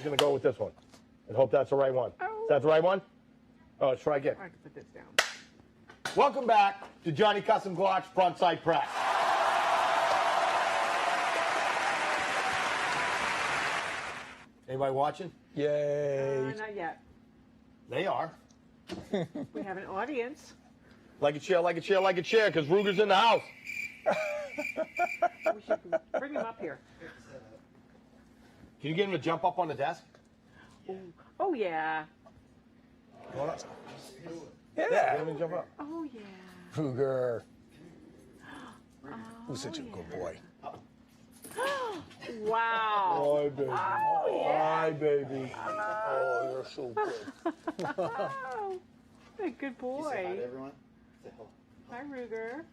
going to go with this one. And hope that's the right one. Oh. Is that the right one? Oh, let's try again. I can put this down. Welcome back to Johnny Custom Glock's Frontside Press. Anybody watching? Yay. Not yet. They are. We have an audience. Like a chair, like a chair, like a chair, because Ruger's in the house. We should bring him up here. Can you get him to jump up on the desk? Ooh. Oh, yeah. Yeah, get him to jump up. Oh, yeah. Ruger. Oh, Who's such a good boy? Wow. Hi, baby. Oh, yeah. Hi, baby. Oh, you're so good. Oh, a good boy. Say hi to everyone. Say hello. Hi, Ruger.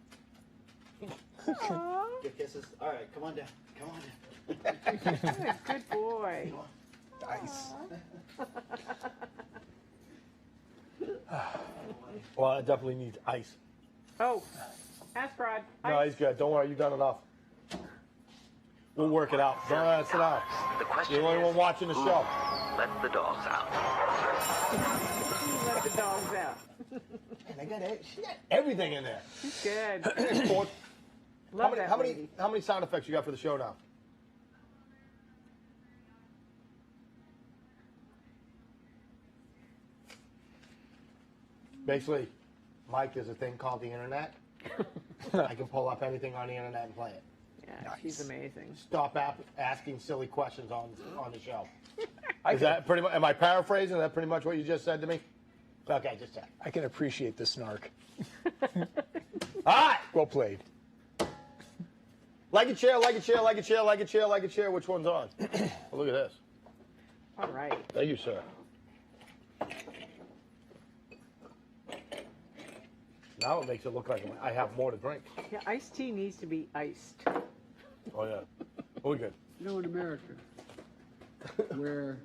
Aw, Give kisses. All right, come on down. Come on down. what a good boy. Nice. Well, it definitely needs ice. Oh, ask Rod. No, he's good. Don't worry, you've done enough. We'll work it out. Don't sit down. The question You're the only one is, watching the who show. let the dogs out? Let the dogs out. Man, she got everything in there. He's good. How Love that many lady. how many sound effects you got for the show now? Basically, Mike, there's a thing called the internet. I can pull up anything on the internet and play it. Yeah, she's amazing. Stop asking silly questions on the show. Is that pretty much? Am I paraphrasing? Is that pretty much what you just said to me? Okay, just check. I can appreciate the snark. All right. Well played. Like a chair, like a chair, like a chair, like a chair, like a chair. Which one's on? Well, look at this. All right. Thank you, sir. Now it makes it look like I have more to drink. Yeah, iced tea needs to be iced. Oh, yeah. We're good. You know, in America, where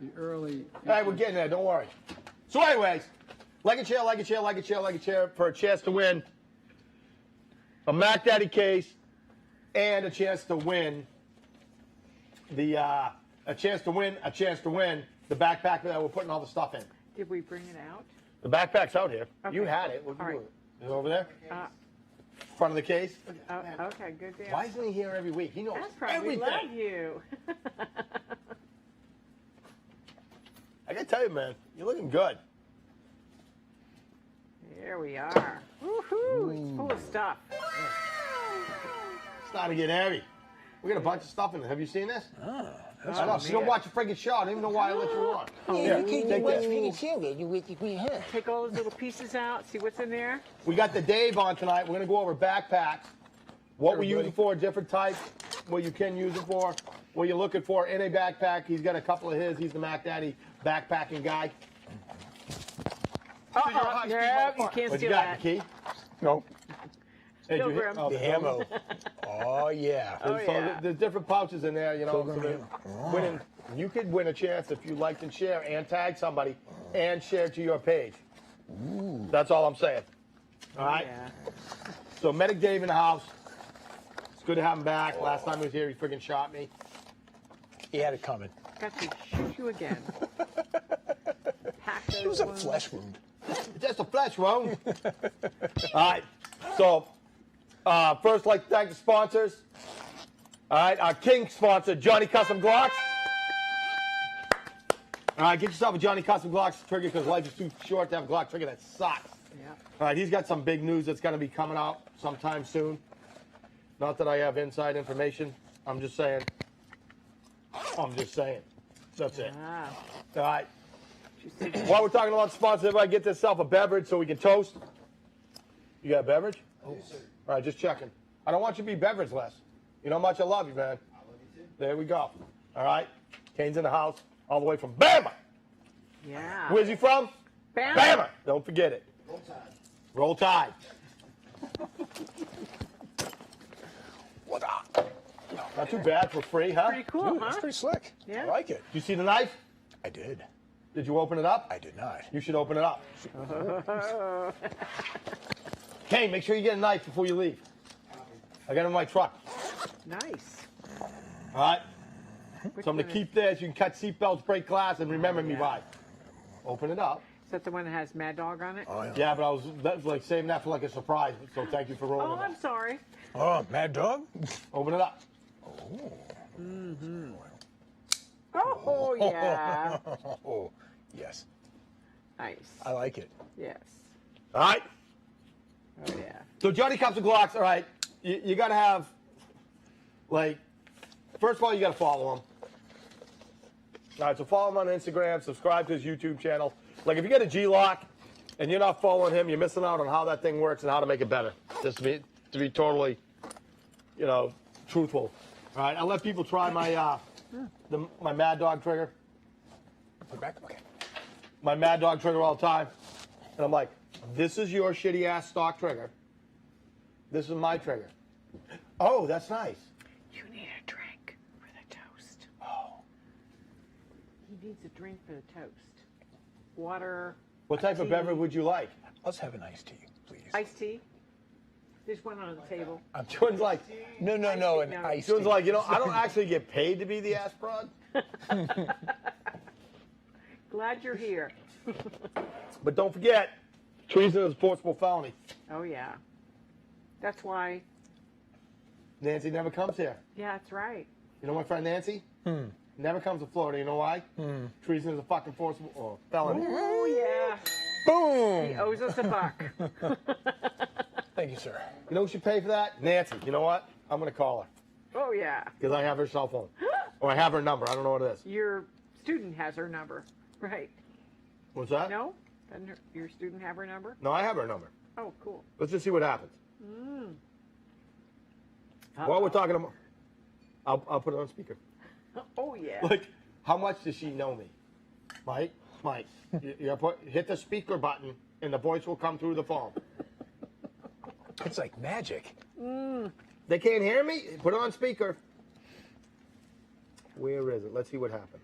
the early... Hey, we're getting there. Don't worry. So anyways, like a chair, like a chair, like a chair, like a chair, for a chance to win a Mac Daddy case and a chance to win the, a chance to win the backpack that we're putting all the stuff in. Did we bring it out? The backpack's out here. Okay. You had it. What All you right. doing? Is it over there? Uh, Front of the case? okay, good deal. Why isn't he here every week? He knows That's probably everything. love you. I gotta tell you, man, you're looking good. Here we are. Woohoo! It's full of stuff. It's starting to get heavy. We got a bunch of stuff in it. Have you seen this? I know. Oh, She don't man. watch a freaking show. I don't even know why I let you on. Oh, Here, you take this. Take all those little pieces out, see what's in there. We got the Dave on tonight. We're gonna go over backpacks. What we use Everybody. it for, different types, what you can use it for, what you're looking for in a backpack. He's got a couple of his. He's the Mac Daddy backpacking guy. No, you can't What you steal got? that. The key? No. Hey, did you hit- Pilgrim. oh, The ammo. Oh, yeah. Oh, So yeah. there's different pouches in there, you know. Pilgrim So ammo. winning, you could win a chance if you liked and share and tag somebody and share to your page. That's all I'm saying. All right. Yeah. So Medic Dave in the house. It's good to have him back. Last time he was here, he freaking shot me. He had it coming. Got to shoot you again. Pack It was a those flesh wound. Just a flesh wound. All right. So first, like to thank the sponsors. All right, our king sponsor, Johnny Custom Glocks. All right, get yourself a Johnny Custom Glocks trigger because life is too short to have a Glock trigger that sucks. Yeah. All right, he's got some big news that's going to be coming out sometime soon. Not that I have inside information. I'm just saying. That's it. Wow. All right. While we're talking about sponsors, everybody get yourself a beverage so we can toast. You got a beverage? Yes, sir. All right, just checking. I don't want you to be beverage-less. You know how much I love you, man. I love you too. There we go. All right. Kane's in the house, all the way from Bama. Yeah. Where's he from? Bama. Bama. Don't forget it. Roll Tide. Roll Tide. What up? Not too bad for free, huh? Pretty cool, Dude, that's huh? pretty slick. Yeah. I like it. You see the knife? I did. Did you open it up? I did not. You should open it up. Kane, make sure you get a knife before you leave. I got it in my truck. Nice. All right. So I'm going to keep this. You can cut seatbelts, break glass, and remember me by. Open it up. Is that the one that has Mad Dog on it? Oh, yeah. Yeah, but that was like saving that for like a surprise. So thank you for rolling Oh, it I'm up. sorry. Oh, Mad Dog? Open it up. Oh, yeah. Oh, yes. Nice. I like it. Yes. All right. Oh, yeah. So Johnny Cups and Glocks, all right, you got to have, like, first of all, you got to follow him. All right, so follow him on Instagram, subscribe to his YouTube channel. Like, if you get a G-Lock and you're not following him, you're missing out on how that thing works and how to make it better. Just to be totally, truthful. All right, I let people try my my Mad Dog trigger. Put it back? Okay. My Mad Dog trigger all the time. And I'm like, this is your shitty ass stock trigger. This is my trigger. Oh, that's nice. You need a drink for the toast. Oh. He needs a drink for the toast. Water. What type of tea. beverage would you like? Let's have an iced tea, please. Iced tea. There's one on the table. Joan's like, No, an iced tea. Joan's like, I don't actually get paid to be the ass prod. Glad you're here. But don't forget, treason is a forcible felony. Oh, yeah. That's why. Nancy never comes here. Yeah, that's right. You know my friend Nancy? Never comes to Florida. You know why? Treason is a fucking forcible felony. Oh, yeah. Boom! He owes us a buck. Thank you, sir. You know who should pay for that? Nancy. You know what? I'm going to call her. Oh, yeah. Because I have her cell phone. Or I have her number. I don't know what it is. Your student has her number. Right. What's that? No? Doesn't your student have her number? No, I have her number. Oh, cool. Let's just see what happens. While we're talking about, I'll put it on speaker. Oh, yeah. Like, how much does she know me? Mike, hit the speaker button and the voice will come through the phone. It's like magic. They can't hear me? Put it on speaker. Where is it? Let's see what happens.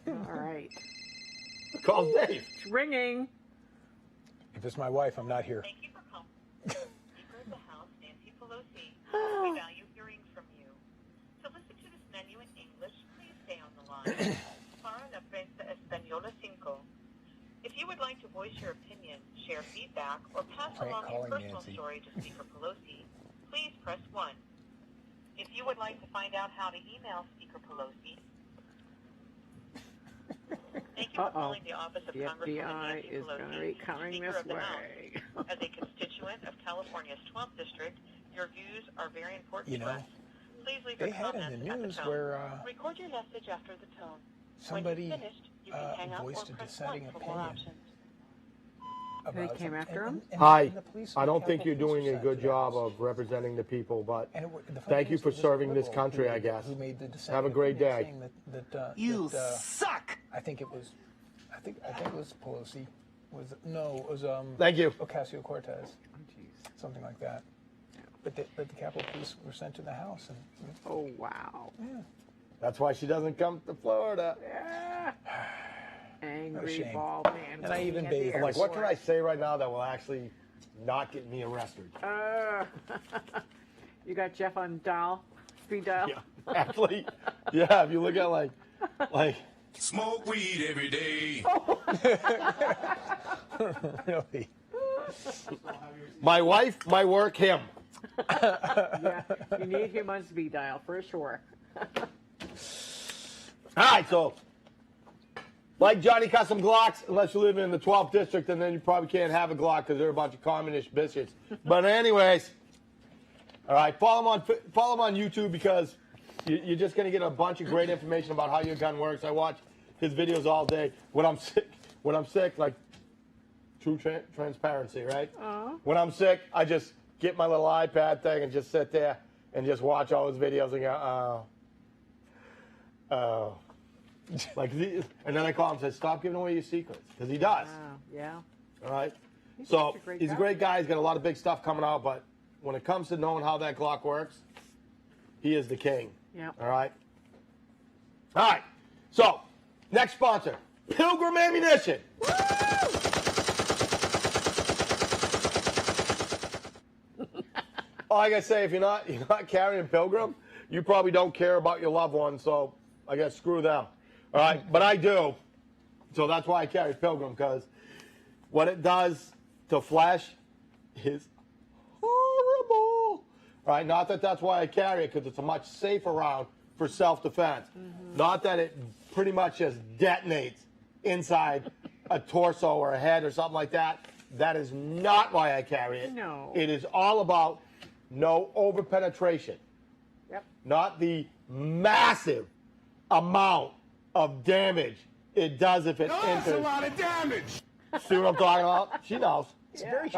All right. Calls Dave. It's ringing. If it's my wife, I'm not here. Thank you for calling. Speaker of the House, Nancy Pelosi. We value hearing from you. To listen to this menu in English, please stay on the line. Para la prensa española 5. If you would like to voice your opinion, share feedback, or pass Prank along your calling personal Nancy. story to Speaker Pelosi, please press 1. If you would like to find out how to email Speaker Pelosi, thank you for calling the office of The Congresswoman FBI Nancy is going to Pelosi, be coming Speaker this of the House. way. As a constituent of California's 12th district, your views are very important You to know, us. Please leave they your had in comments the at news the tone. where Record your message after the tone. somebody When you're finished, you can hang up voiced or a press dissenting 1 for more opinion. options. They about came some- after him? Hi. the police- I don't the think Capitol you're Police doing a were good sent to the job house. of representing the people, but And the thank you funniest for was a serving this liberal country, who I made- guess. Who made the dissenting Have a great opinion day. saying that, You that, suck. I think it was Pelosi. It was thank you. Ocasio-Cortez, something like that. But the Capitol Police were sent to the house, and Oh, wow. That's why she doesn't come to Florida. Yeah. Angry shame. bald man. And I even waiting at the bathed. I'm like, what can I airport. say right now that will actually not get me arrested? You got Jeff on speed dial? Yeah, actually, yeah. If you look at like Smoke weed every day. really, my wife, my work, him. Yeah. You need him on speed dial for sure. All right, so like Johnny Custom Glocks, unless you live in the 12th district, and then you probably can't have a Glock because they're a bunch of communist biscuits. But anyways, all right, follow him on YouTube because you're just gonna get a bunch of great information about how your gun works. I watch his videos all day. When I'm sick, like true transparency, right? When I'm sick, I just get my little iPad thing and just sit there and just watch all his videos and go, oh. Like, and then I call him and say, stop giving away your secrets. Because he does. Wow. Yeah. All right? He's So, such a great he's a guy. great guy. He's got a lot of big stuff coming out. But when it comes to knowing how that Glock works, he is the king. Yeah. All right? All right. So, next sponsor, Pilgrim Ammunition. All I got to say, if you're not carrying Pilgrim, You probably don't care about your loved ones, so I guess screw them. All right, but I do. So that's why I carry Pilgrim, because what it does to flesh is horrible. All right, not that that's why I carry it, because it's a much safer round for self-defense. Not that it pretty much just detonates inside a torso or a head or something like that. That is not why I carry it. No. It is all about no over-penetration. Yep. Not the massive amount of damage it does if it enters. That's a lot of damage. See what I'm talking about? She knows. It's very,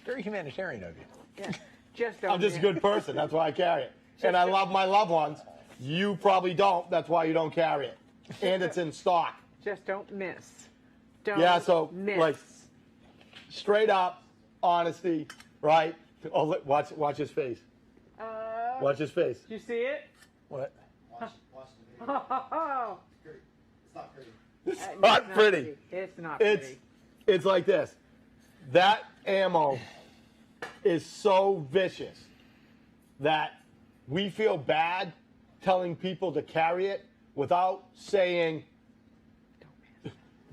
very humanitarian of you. Yeah. Just don't I'm just a miss. good person. That's why I carry it. And I love my loved ones. You probably don't. That's why you don't carry it. And it's in stock. Just don't miss. Don't Yeah, so, miss. like, straight up honesty, right? Oh, watch his face. Watch his face. Did you see it? What? Watch the video. Oh, It's not pretty. It's not pretty. It's not pretty. It's like this. That ammo is so vicious that we feel bad telling people to carry it without saying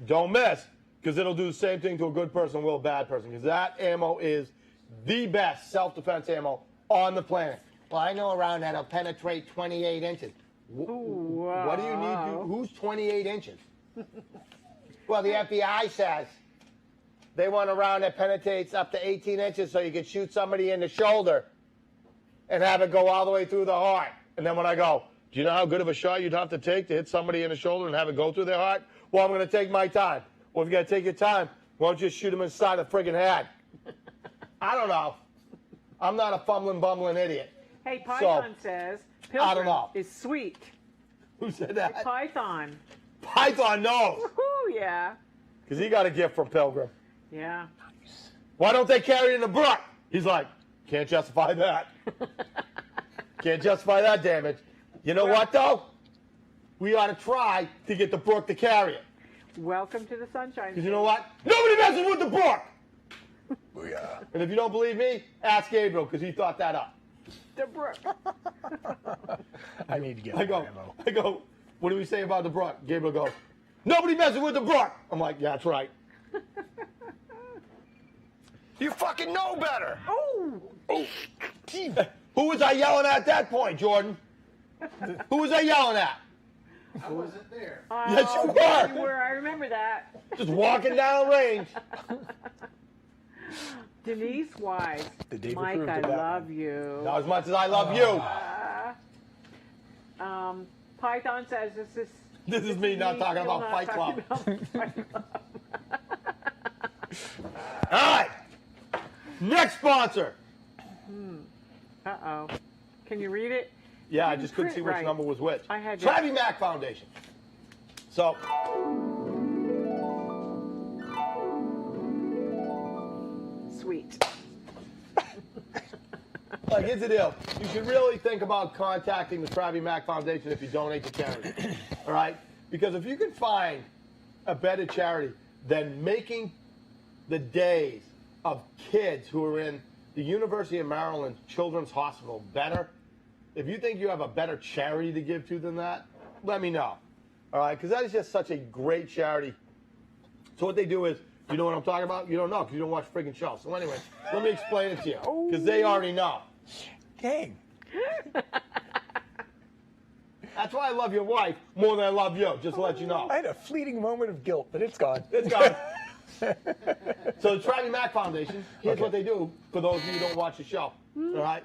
don't miss, because it'll do the same thing to a good person will a bad person, because that ammo is the best self-defense ammo on the planet. Well, I know a round that'll penetrate 28 inches. What do you need to, who's 28 inches? Well, the FBI says they want a round that penetrates up to 18 inches so you can shoot somebody in the shoulder and have it go all the way through the heart. And then when I go, do you know how good of a shot you'd have to take to hit somebody in the shoulder and have it go through their heart? Well, I'm going to take my time. Well, if you got to take your time, why don't you just shoot him inside the friggin' head? I don't know. I'm not a fumbling, bumbling idiot. Hey, Python says Pilgrim I don't know. is sweet. Who said that? Python. Python knows, Woohoo, yeah. because he got a gift from Pilgrim. Yeah. Why don't they carry it in the brook? He's like, can't justify that. Can't justify that damage. You know what, though? We ought to try to get the brook to carry it. Welcome to the Sunshine Because you know what? Nobody messes with the brook. Booyah. And if you don't believe me, ask Gabriel, because he thought that up. The brook. I need to get I more ammo. go, what do we say about the brook? Gabriel goes, nobody messes with the brook. I'm like, yeah, that's right. You fucking know better. Oh. Who was I yelling at that point, Jordan? Who was I yelling at? I wasn't there. Yes, you were. You were. I remember that. Just walking down range. Denise Wise. Did Dave Mike, approve I of that love you. Not as much as I love you. Python says This is me not talking still about not Fight talking Club. about Fight Club. All right. Next sponsor. Uh-oh. Can you read it? Yeah, I Didn't just couldn't print see which right. number was which. I had to- Travis Mack Foundation. So, Sweet. like, here's the deal. You should really think about contacting the Travis Mack Foundation if you donate to charity. All right? Because if you can find a better charity than making the days of kids who are in the University of Maryland Children's Hospital better, if you think you have a better charity to give to than that, let me know. All right? Because that is just such a great charity. So what they do is, you know what I'm talking about? You don't know because you don't watch friggin' show. So anyway, let me explain it to you because they already know. Dang. That's why I love your wife more than I love you, just to let you know. I had a fleeting moment of guilt, but it's gone. It's gone. So the Travis Mack Foundation, here's what they do for those of you who don't watch the show. All right?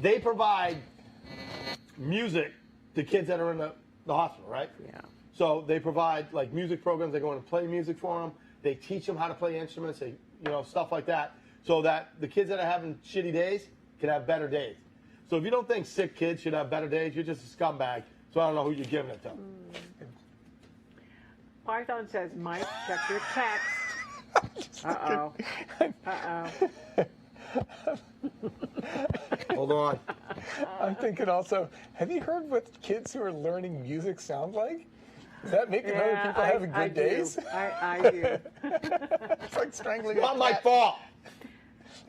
They provide music to kids that are in the hospital, right? Yeah. So they provide like music programs. They go in and play music for them. They teach them how to play instruments, they, stuff like that, so that the kids that are having shitty days can have better days. So if you don't think sick kids should have better days, you're just a scumbag. So I don't know who you're giving it to. Python says, Mike, check your text. Uh-oh. Uh-oh. Hold on. I'm thinking also, have you heard what kids who are learning music sound like? Is that making other people having good I days? Do. I do. It's like strangling It's a not my cat. fault.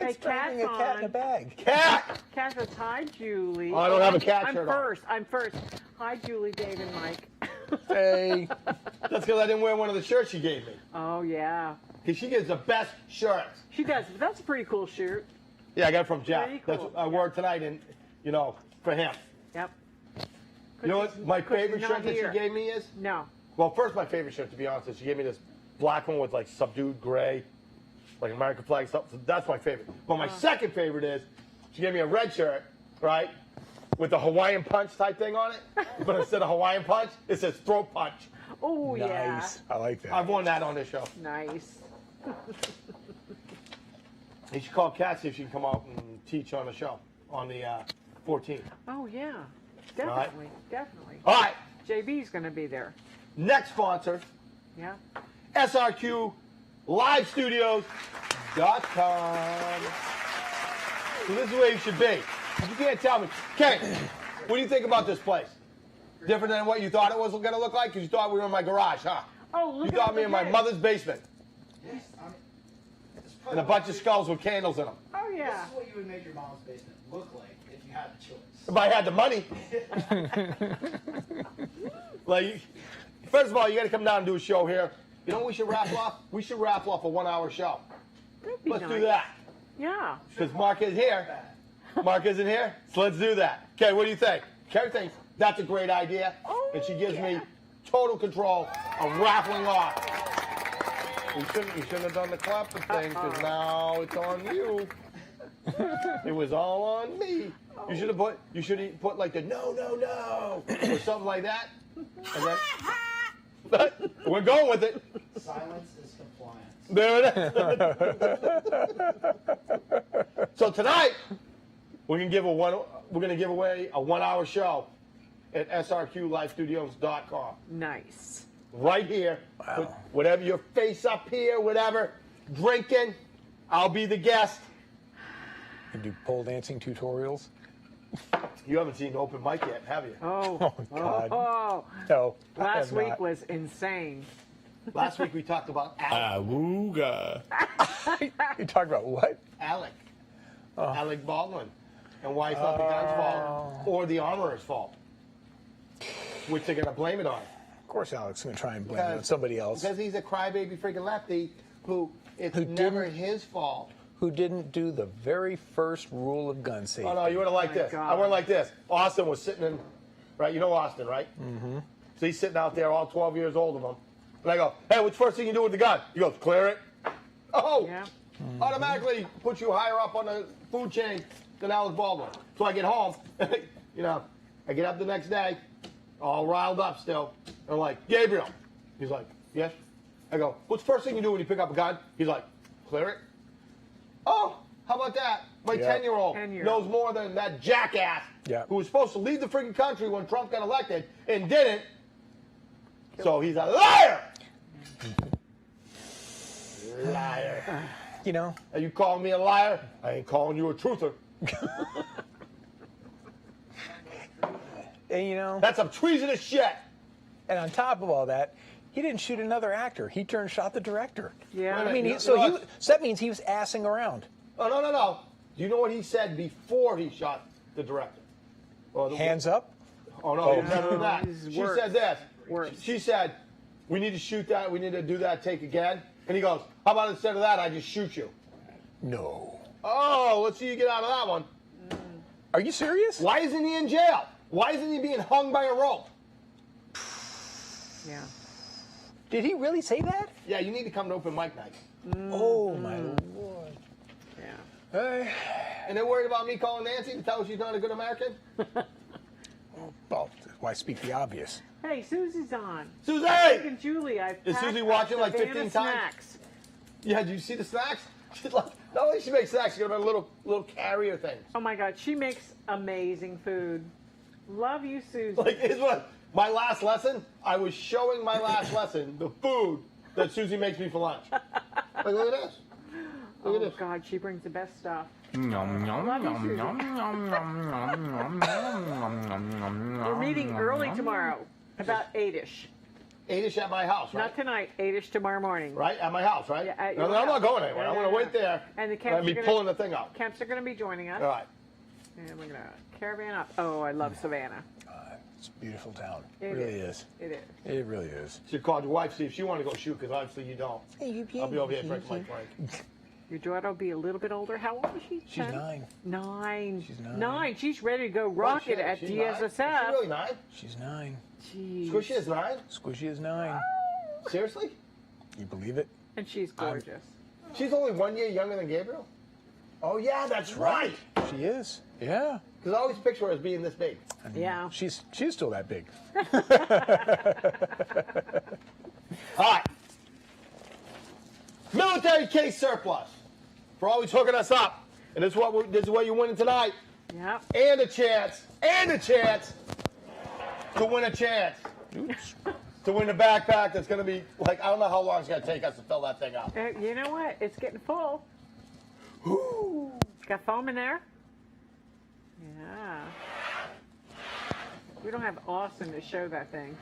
Hey, Finding a cat in a bag. Cat! Cat says, hi, Julie. Oh, I don't have a cat I'm shirt on. first. I'm first. Hi, Julie, Dave, and Mike. Hey. That's because I didn't wear one of the shirts she gave me. Oh, yeah. Because she gives the best shirts. She does. But that's a pretty cool shirt. Yeah, I got it from Jeff. Pretty That's cool. what I wore it tonight, and, for him. Yep. You know what my favorite not shirt that here. she gave me is? No. Well, first, my favorite shirt, to be honest, is she gave me this black one with, like, subdued gray, like American flag stuff. So that's my favorite. But my second favorite is she gave me a red shirt, right, with the Hawaiian punch type thing on it. But instead of Hawaiian punch, it says throat punch. Oh, yeah. Nice. I like that. I've worn that on this show. Nice. You should call Kat, see if she can come out and teach on the show on the 14th. Oh, yeah. Definitely. Definitely. All right, JB's going to be there. next sponsor, Yeah. SRQLivestudios.com. So this is where you should be. You can't tell me. Kate, what do you think about this place? Different than what you thought it was going to look like? Because you thought we were in my garage, huh? Oh, look You at thought me in my head. mother's basement. Yes, And a bunch of skulls with candles in them. Oh, This yeah. is what you would make your mom's basement look like if you had the choice. If I had the money. Like, first of all, you got to come down and do a show here. You know what we should raffle off? We should raffle off a 1-hour show. That'd be Let's nice. do that. Yeah. Because Mark is here. Mark isn't here, so let's do that. Okay, what do you think? Carrie thinks that's a great idea, and she gives me total control of raffling off. You shouldn't have done the clapping thing, because now it's on you. It was all on me. You should have put like the no, or something like that. And then, but we're going with it. Silence is compliance. There it is. So tonight, we're gonna give away a 1-hour show at srqlivestudios.com. Nice. Right here. Put whatever, your face up here, whatever. Drinking. I'll be the guest. You do pole dancing tutorials. You haven't seen open mic yet, have you? Oh. Oh, God. Oh. No. I Last have week not. was insane. Last week we talked about Awooga. You talked about what? Alec Baldwin, and why it's not the gun's fault or the armorer's fault, which they're gonna blame it on. Of course, Alex is going to try and blame it on somebody else Because he's a crybaby freaking lefty who it's never his fault. who didn't do the very first rule of gun safety. Oh no, you would have liked my this. God. I went like this. Austin was sitting in, right? You know Austin, right? Mm-hmm. So he's sitting out there, all 12 years old of him, and I go, "Hey, what's the first thing you do with the gun?" He goes, "Clear it." Oh, Yeah. automatically puts you higher up on the food chain than Alec Baldwin. So I get home, I get up the next day, all riled up still. I'm like, "Gabriel." He's like, "Yes." I go, "What's the first thing you do when you pick up a gun?" He's like, "Clear it." Oh, how about that? My Yeah. 10-year-old 10-year-old. knows more than that jackass Yeah. who was supposed to lead the freaking country when Trump got elected and didn't. So he's a liar. Liar. You know, Are you calling me a liar? I ain't calling you a truther. and you know, That's some treasonous shit. and on top of all that, he didn't shoot another actor. He turned shot the director. Yeah. Wait a I mean, minute, so you know that means he was assing around. Oh, no. Do you know what he said before he shot the director? Or the- Hands up. Oh, no, never than that. This is She worse. said this. Worse. She said, "We need to shoot that. We need to do that take again." And he goes, "How about instead of that, I just shoot you?" No. Oh, let's see you get out of that one. Are you serious? Why isn't he in jail? Why isn't he being hung by a rope? Yeah. Did he really say that? Yeah, you need to come to open mic night. Oh my lord. Yeah. Hey. And they're worried about me calling Nancy to tell her she's not a good American? Well, why speak the obvious? Hey, Susie's on. Susie! Mike and Julie, I've Is packed Susie watching up like Savannah 15 times? snacks. Yeah, did you see the snacks? She's like, not only she makes snacks, she's got about little carrier things. Oh my God, she makes amazing food. Love you, Susie. Like, here's what, my last lesson, I was showing my last lesson the food that Susie makes me for lunch. Like, look at this. Look at Oh this. God, she brings the best stuff. Nom, nom, Love you, nom, Susie. nom, nom, nom, nom, nom, nom, nom, nom, nom, We're meeting nom, early nom. tomorrow, about 8-ish. 8ish at my house, right? Not tonight. 8ish tomorrow morning. Right? At my house, right? Yeah, at no, your I'm not house. going anywhere. I'm going to wait there. And the I'm camps going to be pulling the thing out. Camps are going to be joining us. All right. And we're going to caravan up. Oh, I love Savannah. It's a beautiful town. It really is. It is. It really is. Should call your wife, see if she want to go shoot, because obviously you don't. I'll be over here drinking my drink. Your daughter will be a little bit older. How old is she? She's 10? 9. 9. She's 9. 9. She's ready to go rock it at She's 9? DSSF. Is she really 9? She's 9. Jeez. Squishy is 9? Squishy is 9. Seriously? You believe it? And she's gorgeous. She's only 1 year younger than Gabriel? Oh, yeah, that's right. She is. Yeah. Because I always picture her as being this big. I mean, Yeah. She's still that big. All right. Military case surplus. For always hooking us up. And this is what you're winning tonight. Yep. And a chance to win a chance. Oops. To win a backpack that's going to be, like, I don't know how long it's going to take us to fill that thing up. You know what? It's getting full. Got foam in there? Yeah. We don't have Austin to show that thing.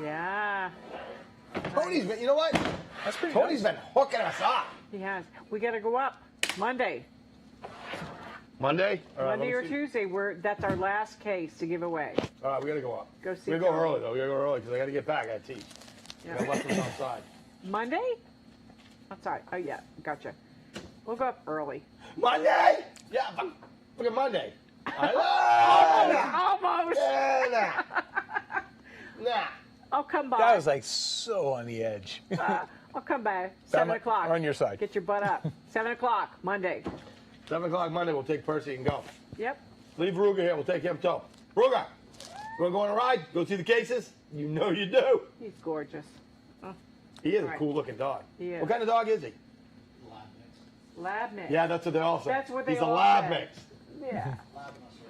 Yeah. Tony's been, you know what? That's pretty Tony's nice. been hooking us up. He has. We got to go up Monday. Monday? All right, Monday let or me see. Tuesday. That's our last case to give away. All right, we got to go up. Go see We got to go Tony. early, though. We got to go early because I got to get back. I got to teach. I got Yeah. lessons outside. Monday? Outside. Oh, yeah. Gotcha. We'll go up early. Monday? Yeah, look at Monday. I love Almost. Yeah, nah. I'll come by. That was like so on the edge. I'll come by. 7 I'm o'clock. on your side. Get your butt up. 7 o'clock, Monday. 7 o'clock Monday, we'll take Percy and go. Yep. Leave Ruger here. We'll take him too. Ruger, you want to go on a ride? Go see the cases? You know you do. He's gorgeous. He is Right. a cool looking dog. He is. What kind of dog is he? Lab mix. Lab mix. Yeah, that's what they all say. That's what they He's all a lab say. mix. Yeah. Lab muscle.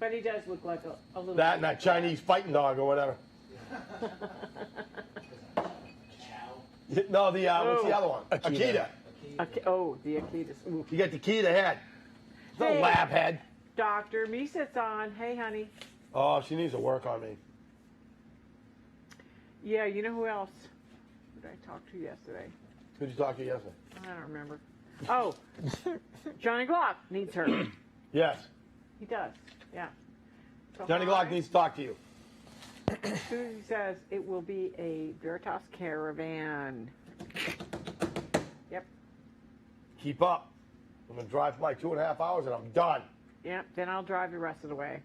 But he does look like a little. That and that Chinese fighting dog or whatever. Chow. No, the what's the Oh. other one? Akita. Akita. Oh, the Akitas. Ooh. You got the Akita head. It's not a Hey. lab head. Dr. Misa's on. Hey, honey. Oh, she needs to work on me. Yeah, you know who else? Who did I talk to yesterday? Who'd you talk to yesterday? I don't remember. Oh, Johnny Glock needs her. Yes. He does. Yeah. So Johnny hi. Glock needs to talk to you. Susie says it will be a Veritas caravan. Yep. Keep up. I'm going to drive for like 2.5 hours and I'm done. Yep. Then I'll drive the rest of the way.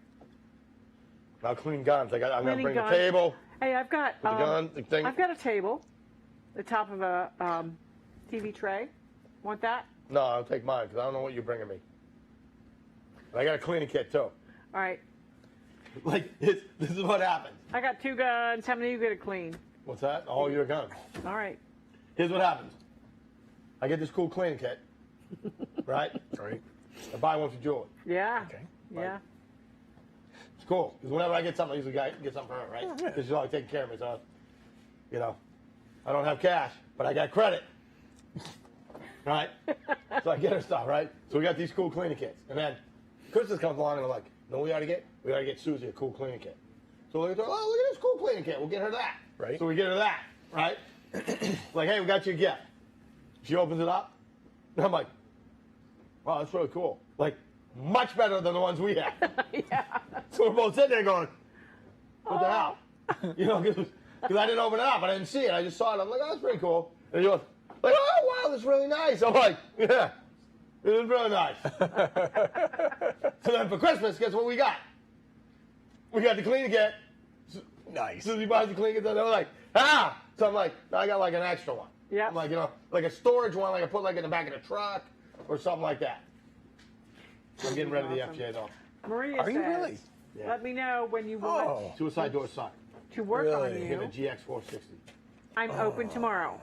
I'll clean guns. I'm going to Cleaning bring guns. the table, Hey, I've got the gun, the thing. I've got a table, the top of a TV tray. Want that? No, I'll take mine because I don't know what you're bringing me. I got a cleaning kit too. All right. Like, this is what happens. I got 2 guns. How many you gonna clean? What's that? All your guns. All right. Here's what happens. I get this cool cleaning kit, right? Right. I buy one for Julie. Yeah. Okay. Yeah. It's cool because whenever I get something, I usually get something for her, right? Yeah. Because she's always taking care of me. So, you know, I don't have cash, but I got credit, right? So I get her stuff, right? So we got these cool cleaning kits, and then Christmas comes along, and we're like, "No, we ought to get Susie a cool cleaning kit." So we look at her, "Oh, look at this cool cleaning kit. We'll get her that." Right. So we get her that, right? Like, hey, we got you a gift. She opens it up, and I'm like, "Wow, that's really cool. Like, much better than the ones we have." Yeah. So we're both sitting there going, "What the hell?" You know, because I didn't open it up. I didn't see it. I just saw it. I'm like, "Oh, that's pretty cool." And you're like, "Oh, wow, that's really nice." I'm like, "Yeah, it is really nice." So then for Christmas, guess what we got? We got the cleaning kit. Nice. Susie buys the cleaning kit. And they're like, "Ah!" So I'm like, "I got like an extra one." Yeah. I'm like, you know, like a storage one, like I put like in the back of the truck or something like that. I'm getting rid of the Awesome. FJ though. Maria Are says, you really? Yeah. let me know when you want Oh. Suicide door side. to work on Really? Hit a you. GX 460. I'm open tomorrow.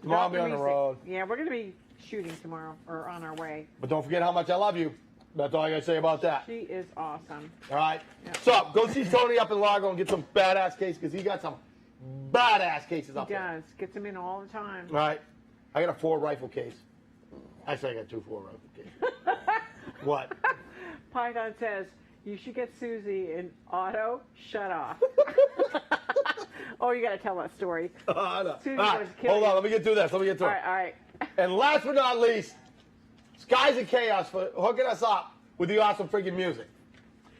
Tomorrow I'll be Dr. on the Misa- road. Yeah, we're gonna be shooting tomorrow or on our way. But don't forget how much I love you. That's all I gotta say about that. She is awesome. All right. Yeah. So go see Tony up in Largo and get some badass cases because he got some badass cases up He there. does. Gets them in all the time. All right. I got a 4 rifle case. Actually, I got 2 4 rifle cases. What? Python says you should get Susie an auto shut off. Oh, you got to tell that story. No. Susie All was right, killing hold on. you. Let me get through this. Let me get through All it. right, all right. And last but not least, Skies and Chaos for hooking us up with the awesome freaking music.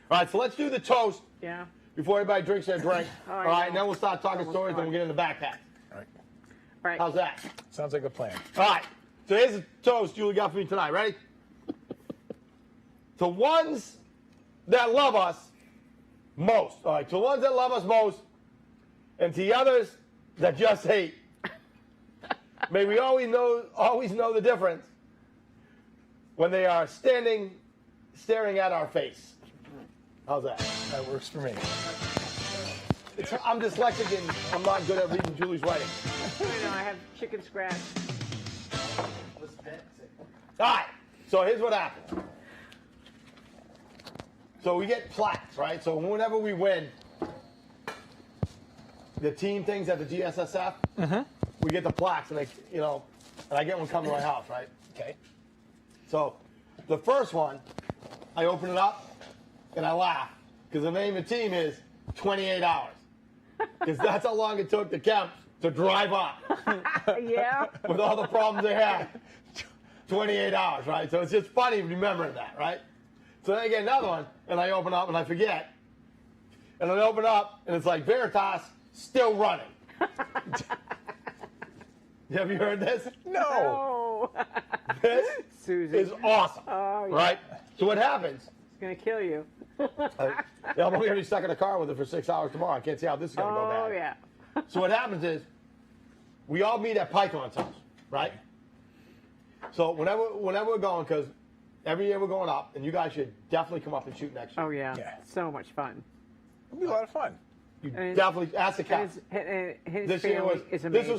All right, so let's do the toast Yeah. before everybody drinks their drink. Oh, All I right, know. and then we'll start talking Almost stories, gone. and we'll get in the backpack. All right. All right. How's that? Sounds like a plan. All right, so here's the toast Julie got for me tonight. Ready? The ones that love us most. All right, to the ones that love us most, and to the others that just hate. May we always know the difference when they are staring at our face. How's that? That works for me. I'm dyslexic and I'm not good at reading Julie's writing. I know, I have chicken scratch. All right, so here's what happens. So we get plaques, right? So whenever we win the team things at the GSSF, we get the plaques, and and I get one come to my house, right? Okay. So the first one, I open it up and I laugh because the name of the team is 28 hours because that's how long it took the Kemps to drive up Yeah. with all the problems they had. 28 hours, right? So it's just funny remembering that, right? So then I get another one, and I open up, and I forget. And I open up, and it's like Veritas still running. Have you heard this? No. Oh. This Susie. is awesome, Oh, yeah. right? So what happens? It's going to kill you. Yeah, I'm only going to be stuck in the car with it for 6 hours tomorrow. I can't see how this is going to go bad. Oh, yeah. So what happens is, we all meet at Python's house, right? So whenever we're going, because every year we're going up, and you guys should definitely come up and shoot next year. Oh, yeah. Yeah. So much fun. It'll be a lot of fun. You And- definitely ask the And captain. his This year family was is amazing.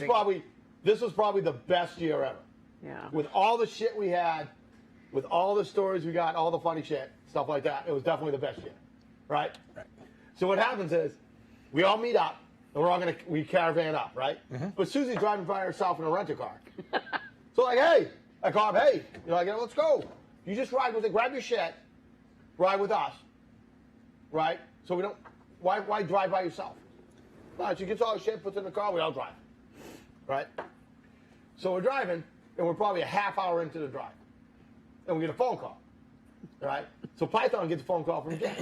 this was probably the best year ever. Yeah. With all the shit we had, with all the stories we got, all the funny shit, stuff like that, it was definitely the best year, right? Right. So what happens is, we all meet up, and we caravan up, right? But Susie's driving by herself in a rental car. So like, hey, I call up, hey, let's go. You just ride with it, grab your shit, ride with us, right? So we don't. Why drive by yourself? No, she gets all her shit, puts it in the car, we all drive, right? So we're driving, and we're probably a half hour into the drive, and we get a phone call, right? So Python gets a phone call from Jen,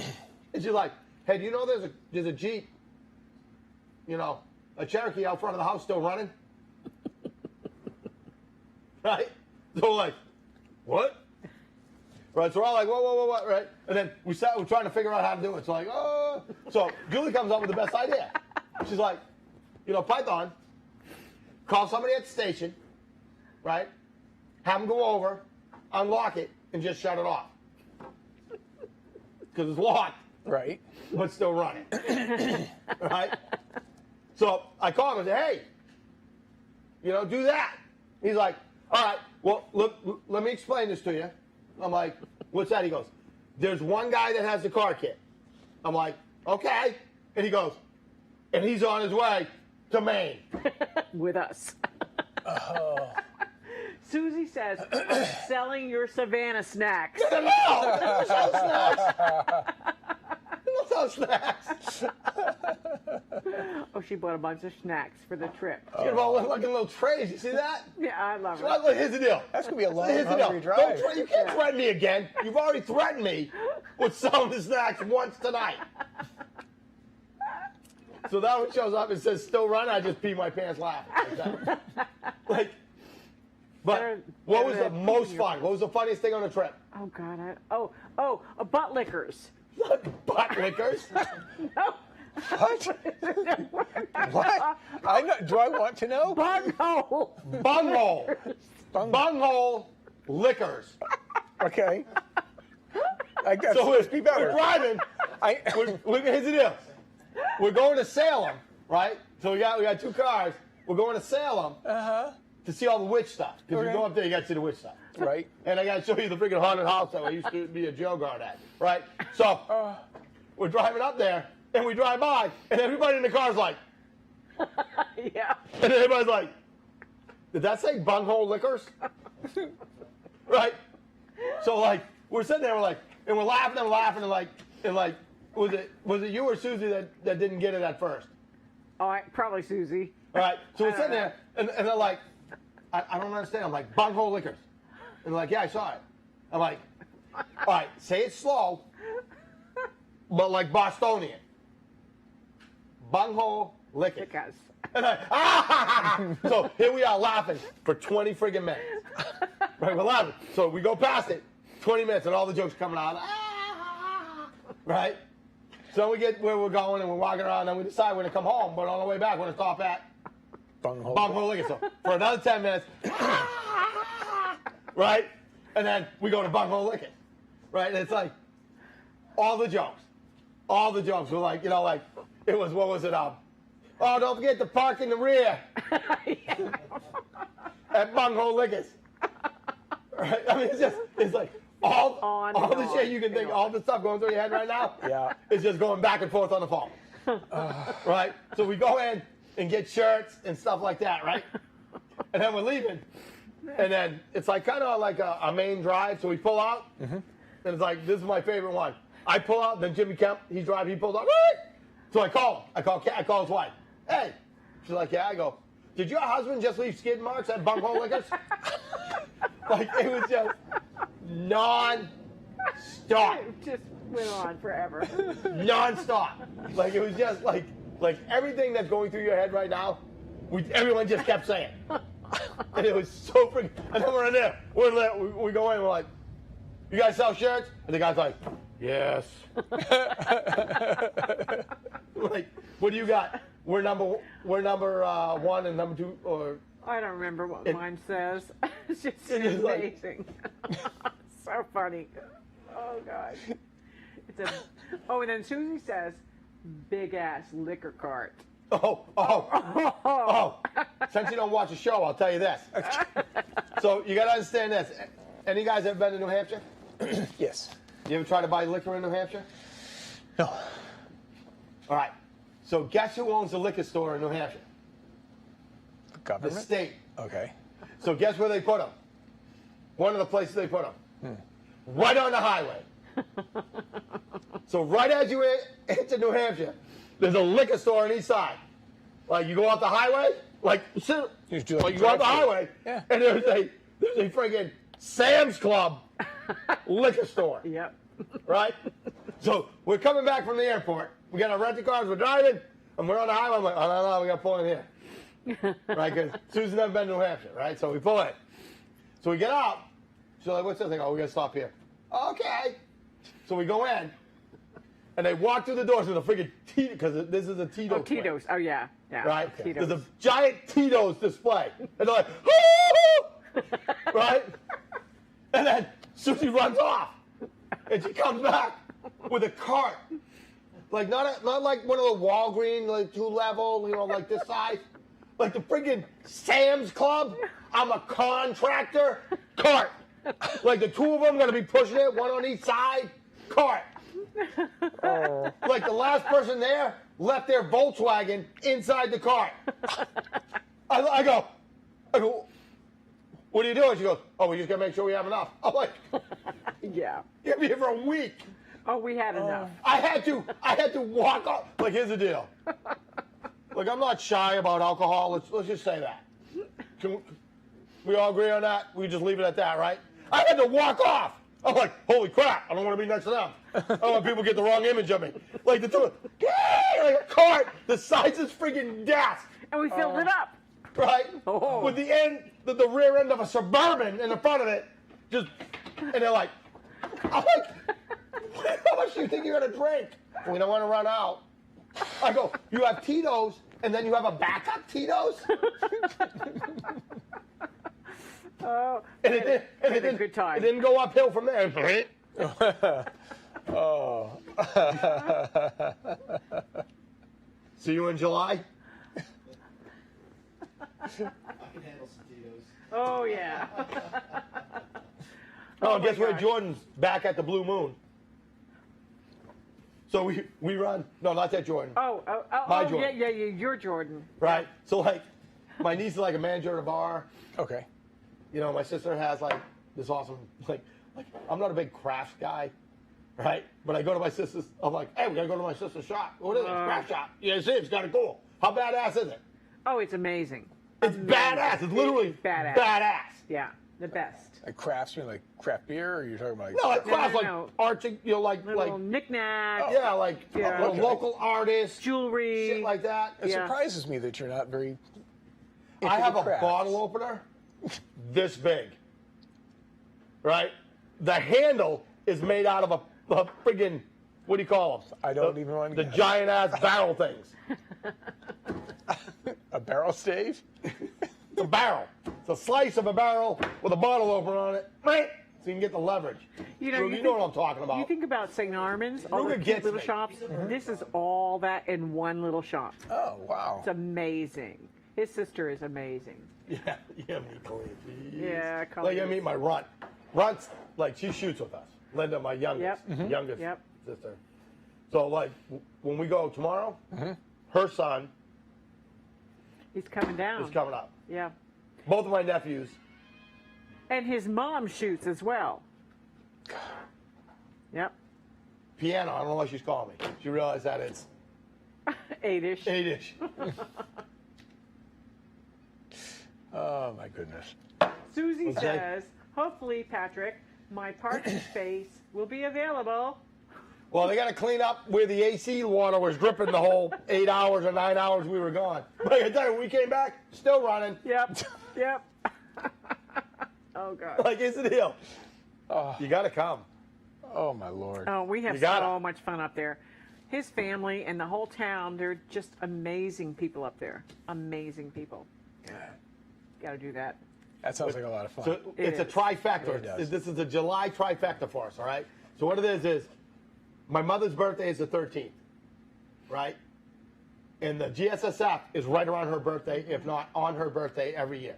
and she's like, "Hey, do you know there's a Jeep, a Cherokee out front of the house still running?" Right? So we're like, "What?" Right? So we're all like, "Whoa, right?" And then we're trying to figure out how to do it. So like, oh. So Julie comes up with the best idea. She's like, Python, call somebody at the station, right? Have them go over, unlock it, and just shut it off. Because it's locked, Right. but still running. Right? So I call him and say, hey, do that. He's like, all right, well, look, let me explain this to you. I'm like, what's that? He goes, there's one guy that has the car kit. I'm like, okay. And he goes, and he's on his way to Maine. With us. Oh. Susie says, I'm selling your Savannah snacks. No, don't sell snacks. Don't sell snacks. Oh, she bought a bunch of snacks for the trip. She's got all looking little trays. You see that? Yeah, I love So it. look, here's the deal. That's going to be a long, Here's the deal. hungry drive. You can't threaten me again. You've already threatened me with selling the snacks once tonight. So that one shows up and says still running. I just pee my pants laughing. But what was the most fun? What was the funniest thing on the trip? Oh, God. Butt lickers. Butt lickers. No. What? What? Do I want to know? Bunghole. Bunghole. Bunghole liquors. Okay. I guess So let's be better. we're driving. Here's the deal. We're going to Salem, right? So we got two cars. We're going to Salem to see all the witch stuff. Because Okay. you go up there, you got to see the witch stuff. Right. And I got to show you the freaking haunted house that I used to be a jail guard at, right? So we're driving up there, and we drive by, and everybody in the car's like, Yeah. and everybody's like, did that say bunghole liquors? Right? So like, we're sitting there, and we're laughing and laughing, and like, was it you or Susie that didn't get it at first? Oh, probably Susie. All right, so we're I sitting don't there, and they're like, I don't understand. I'm like, bunghole liquors. And they're like, yeah, I saw it. I'm like, all right, say it slow, but like Bostonian. Bunghole liquors. Because. And so here we are laughing for 20 friggin' minutes. Right, we're laughing. So we go past it, 20 minutes, and all the jokes coming out. Right? So we get where we're going, and we're walking around, and we decide we're going to come home, but on the way back, we're going to stop at Bunghole Liquor Store for another 10 minutes. Right? And then we go to Bunghole Liquor. Right? And it's like all the jokes. All the jokes were like, like it was, what was it? Oh, don't forget to park in the rear at Bunghole Liquors. Right? I mean, it's like all the shit you can think, all the stuff going through your head right now. Yeah. It's just going back and forth on the phone. Right? So we go in and get shirts and stuff like that, right? And then we're leaving. And then it's like kind of like a main drive. So we pull out. And it's like, this is my favorite one. I pull out, then Jimmy Kemp, he's driving, he pulls out. So I call him. I call his wife. Hey. She's like, yeah. I go, did your husband just leave skid marks at Bunghole Liquors? Like, it was just non-stop. It just went on forever. Non-stop. Like, it was just like everything that's going through your head right now, everyone just kept saying. And it was so freaking. And then we're in there. We go in, we're like, you guys sell shirts? And the guy's like, yes. Like, what do you got? We're number one and number two, or I don't remember what mine says. It's just is like- amazing. So funny. Oh God. And then Susie says, big ass liquor cart. Oh. Since you don't watch the show, I'll tell you this. So you got to understand this. Any guys ever been to New Hampshire? Yes. You ever try to buy liquor in New Hampshire? No. All right. So guess who owns the liquor store in New Hampshire? The government? The state. Okay. So guess where they put them? One of the places they put them. Right on the highway. So right as you enter New Hampshire, there's a liquor store on each side. Like you go off the highway, like you go off the highway, Yeah. and there's a friggin' Sam's Club liquor store. Yep. Right? So we're coming back from the airport. We got our rental cars, we're driving, and we're on the highway. I'm like, oh, no, we got to pull in here. Right? Because Susan never been to New Hampshire, right? So we pull in. So we get out. She's like, what's this thing? Oh, we got to stop here. Okay. So we go in, and they walk through the doors with a freaking Tito, because this is a Tito. Oh, Tito's. Oh, yeah. Yeah. Right? Okay. There's a giant Tito's display. And they're like, woo! Right? And then Susie runs off. And she comes back with a cart. Like, not like one of the Walgreens, like 2-level, like this size. Like the friggin' Sam's Club. I'm a contractor. Cart. Like the two of them going to be pushing it, one on each side. Cart. Like the last person there left their Volkswagen inside the cart. I go, what are you doing? She goes, oh, we just got to make sure we have enough. I'm like, Yeah. you're gonna be here for a week. Oh, we had enough. I had to walk up. Like, here's the deal. Like, I'm not shy about alcohol. Let's just say that. Can we all agree on that? We just leave it at that, right? I had to walk off. I'm like, holy crap! I don't want to be next to them. I don't want people to get the wrong image of me. Like the two, like a cart the size of this friggin' desk, And we filled it up. right? Oh. With the rear end of a Suburban in the front of it, just, and they're like, I'm like, how much do you think you're gonna drink? We don't want to run out. I go, you have Tito's, and then you have a backup Tito's? Oh, And it had a didn't, good time. It didn't go uphill from there. Oh. See you in July? I can handle some Tito's. Oh, yeah. Oh, my guess where gosh. Jordan's back at the Blue Moon. So we run. No, not that Jordan. Oh, My yeah, Jordan. yeah, you're Jordan. Right? So, like, my niece is like a manager at a bar. Okay. You know, my sister has, like, this awesome, like I'm not a big crafts guy, right? But I go to my sister's, I'm like, hey, we got to go to my sister's shop. What is it? Craft shop. Yeah, see, it's kind of cool. How badass is it? Oh, it's amazing. It's badass. It's literally badass. badass. Yeah, the best. Like craftsman, like craft beer, or you're talking about? No, like craft, like no. arching, you know, like Little knickknacks, yeah, like Yeah. like local artists, jewelry. shit like that. It Yeah. surprises me that you're not very. I have a crafts. bottle opener this big, right? The handle is made out of a friggin', what do you call them? I don't even want to The guess. giant ass barrel things. A barrel stave? It's a barrel. It's a slice of a barrel with a bottle opener on it, right? So you can get the leverage. You know, Ruger, you you know think- what I'm talking about. You think about St. Armand's, all Ruger the cute gets little me. shops. This is all that in one little shop. Oh, wow. It's amazing. His sister is amazing. Yeah, meet Colleen. Yeah, Like, Colleen. I meet my runt. Runt's, like, she shoots with us. Linda, my youngest, Yep. youngest Yep. sister. So, like, when we go tomorrow, her son He's coming down. is coming up. Yeah. Both of my nephews. And his mom shoots as well. Yep. Piano, I don't know why she's calling me. She realized that it's 8-ish. 8-ish. Oh, my goodness. Susie Okay. says, hopefully, Patrick, my parking space will be available. Well, they got to clean up where the AC water was dripping the whole 8 hours or 9 hours we were gone. But I can tell you, when we came back, still running. Yep. Yep. Oh, God. Like, it's the deal. Oh, You got to come. oh my Lord. Oh, we have You gotta. so much fun up there. His family and the whole town, they're just amazing people up there. Amazing people. Got to do that. That sounds like a lot of fun. So It it's a is. trifecta. It does. This is a July trifecta for us, all right? So what it is my mother's birthday is the 13th, right? And the GSSF is right around her birthday, if not on her birthday every year.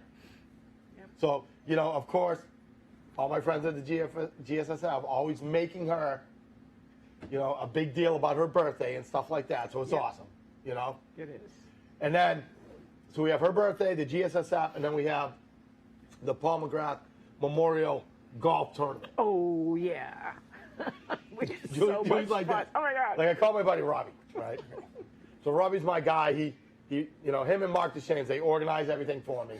Yep. So, you know, of course, all my friends at the GSSF always making her, you know, a big deal about her birthday and stuff like that. So it's Yep. awesome, you know? It is. And then, so we have her birthday, the GSSF, and then we have the Paul McGrath Memorial Golf Tournament. Oh, yeah. We had so Julie's much like fun. that. Oh, my God. Like I call my buddy Robbie, right? So Robbie's my guy. He, you know, him and Mark DeShanes, they organize everything for me,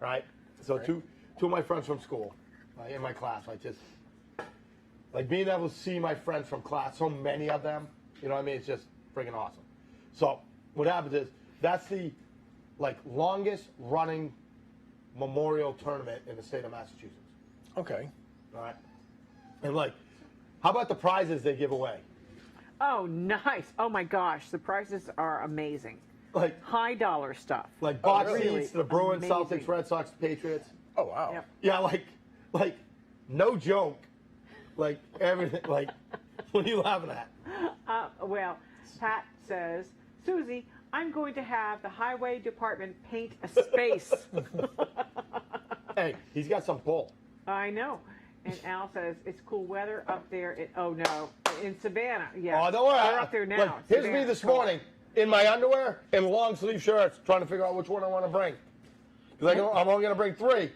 right? So two of my friends from school, in my class, like being able to see my friends from class, so many of them, you know what I mean? It's just freaking awesome. So what happens is that's the like longest running memorial tournament in the state of Massachusetts. Okay. All right. And like, how about the prizes they give away? Oh, nice. Oh, my gosh. The prices are amazing. Like High dollar stuff. box really? seats to the Bruins, Amazing. Celtics, Red Sox, Patriots. Oh, wow. Yep. Yeah, like no joke. Like everything. Like, what are you laughing at? Well, Pat says, Susie, I'm going to have the highway department paint a space. Hey, he's got some pull. I know. And Al says, it's cool weather up there. Oh, no. In Savannah. Yeah. Oh, don't worry. They're up there now. Like, here's me Savannah. this morning in my underwear and long sleeve shirts, trying to figure out which one I want to bring. Because I'm only going to bring 3,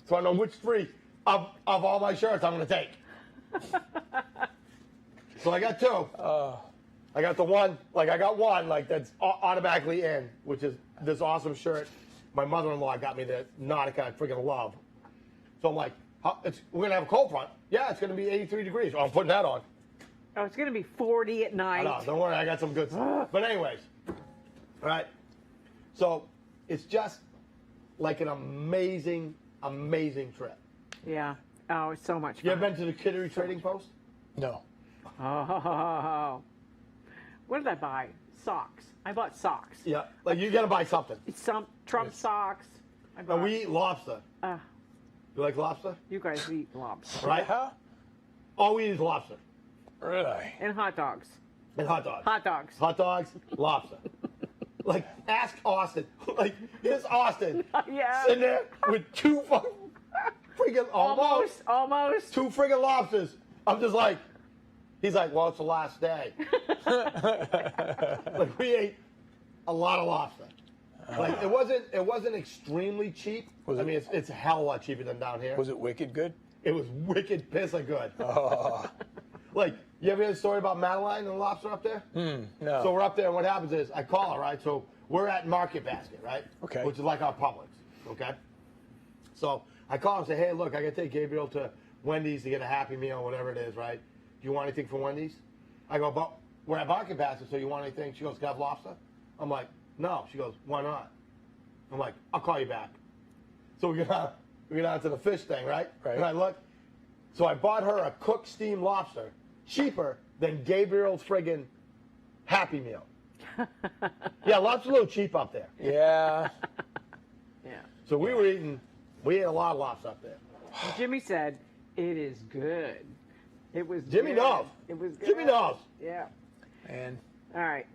so I know which 3 of all my shirts I'm going to take. So I got 2. I got the one, like I got one, like that's automatically in, which is this awesome shirt my mother-in-law got me that Nautica I freaking love. So I'm like, we're gonna have a cold front. Yeah, it's gonna be 83 degrees. Oh, I'm putting that on. Oh, it's going to be 40 at night. No, don't worry, I got some good stuff. But anyways, all right. So it's just like an amazing, amazing trip. Yeah. Oh, it's so much fun. You ever been to the Kittery Trading Post? No. Oh. What did I buy? Socks. I bought socks. Yeah, like you gotta buy something. Some Trump socks. I Now bought, we eat lobster. uh, You like lobster? you guys eat lobster. Right? Huh? All we eat is lobster Really? And hot dogs. and hot dogs. Hot dogs. Hot dogs, lobster. Like, ask Austin. Like, here's Austin Yeah. sitting there with 2 fucking freaking Almost. 2 friggin' lobsters. I'm just like, he's like, well, it's the last day. Like, we ate a lot of lobster. Like, it wasn't extremely cheap. Was I it? mean, it's a hell of a lot cheaper than down here. Was it wicked good? It was wicked pissa good. Oh. Like, You ever hear the story about Madeline and the lobster up there? No. So we're up there, and what happens is I call her, right? So we're at Market Basket, right? Okay. Which is like our Publix, okay? So I call her and say, hey, look, I got to take Gabriel to Wendy's to get a Happy Meal, whatever it is, right? Do you want anything from Wendy's? I go, but we're at Market Basket, so you want anything? She goes, can I have lobster? I'm like, no. She goes, why not? I'm like, I'll call you back. So we get on to the fish thing, right? Right. And I look. So I bought her a cooked steamed lobster, cheaper than Gabriel's friggin' Happy Meal. Yeah, lobster's a little cheap up there. Yeah. Yeah. So we ate a lot of lobster up there. Jimmy said, it is good. It was Jimmy good. knows. It was good. Jimmy knows. Yeah. And All right.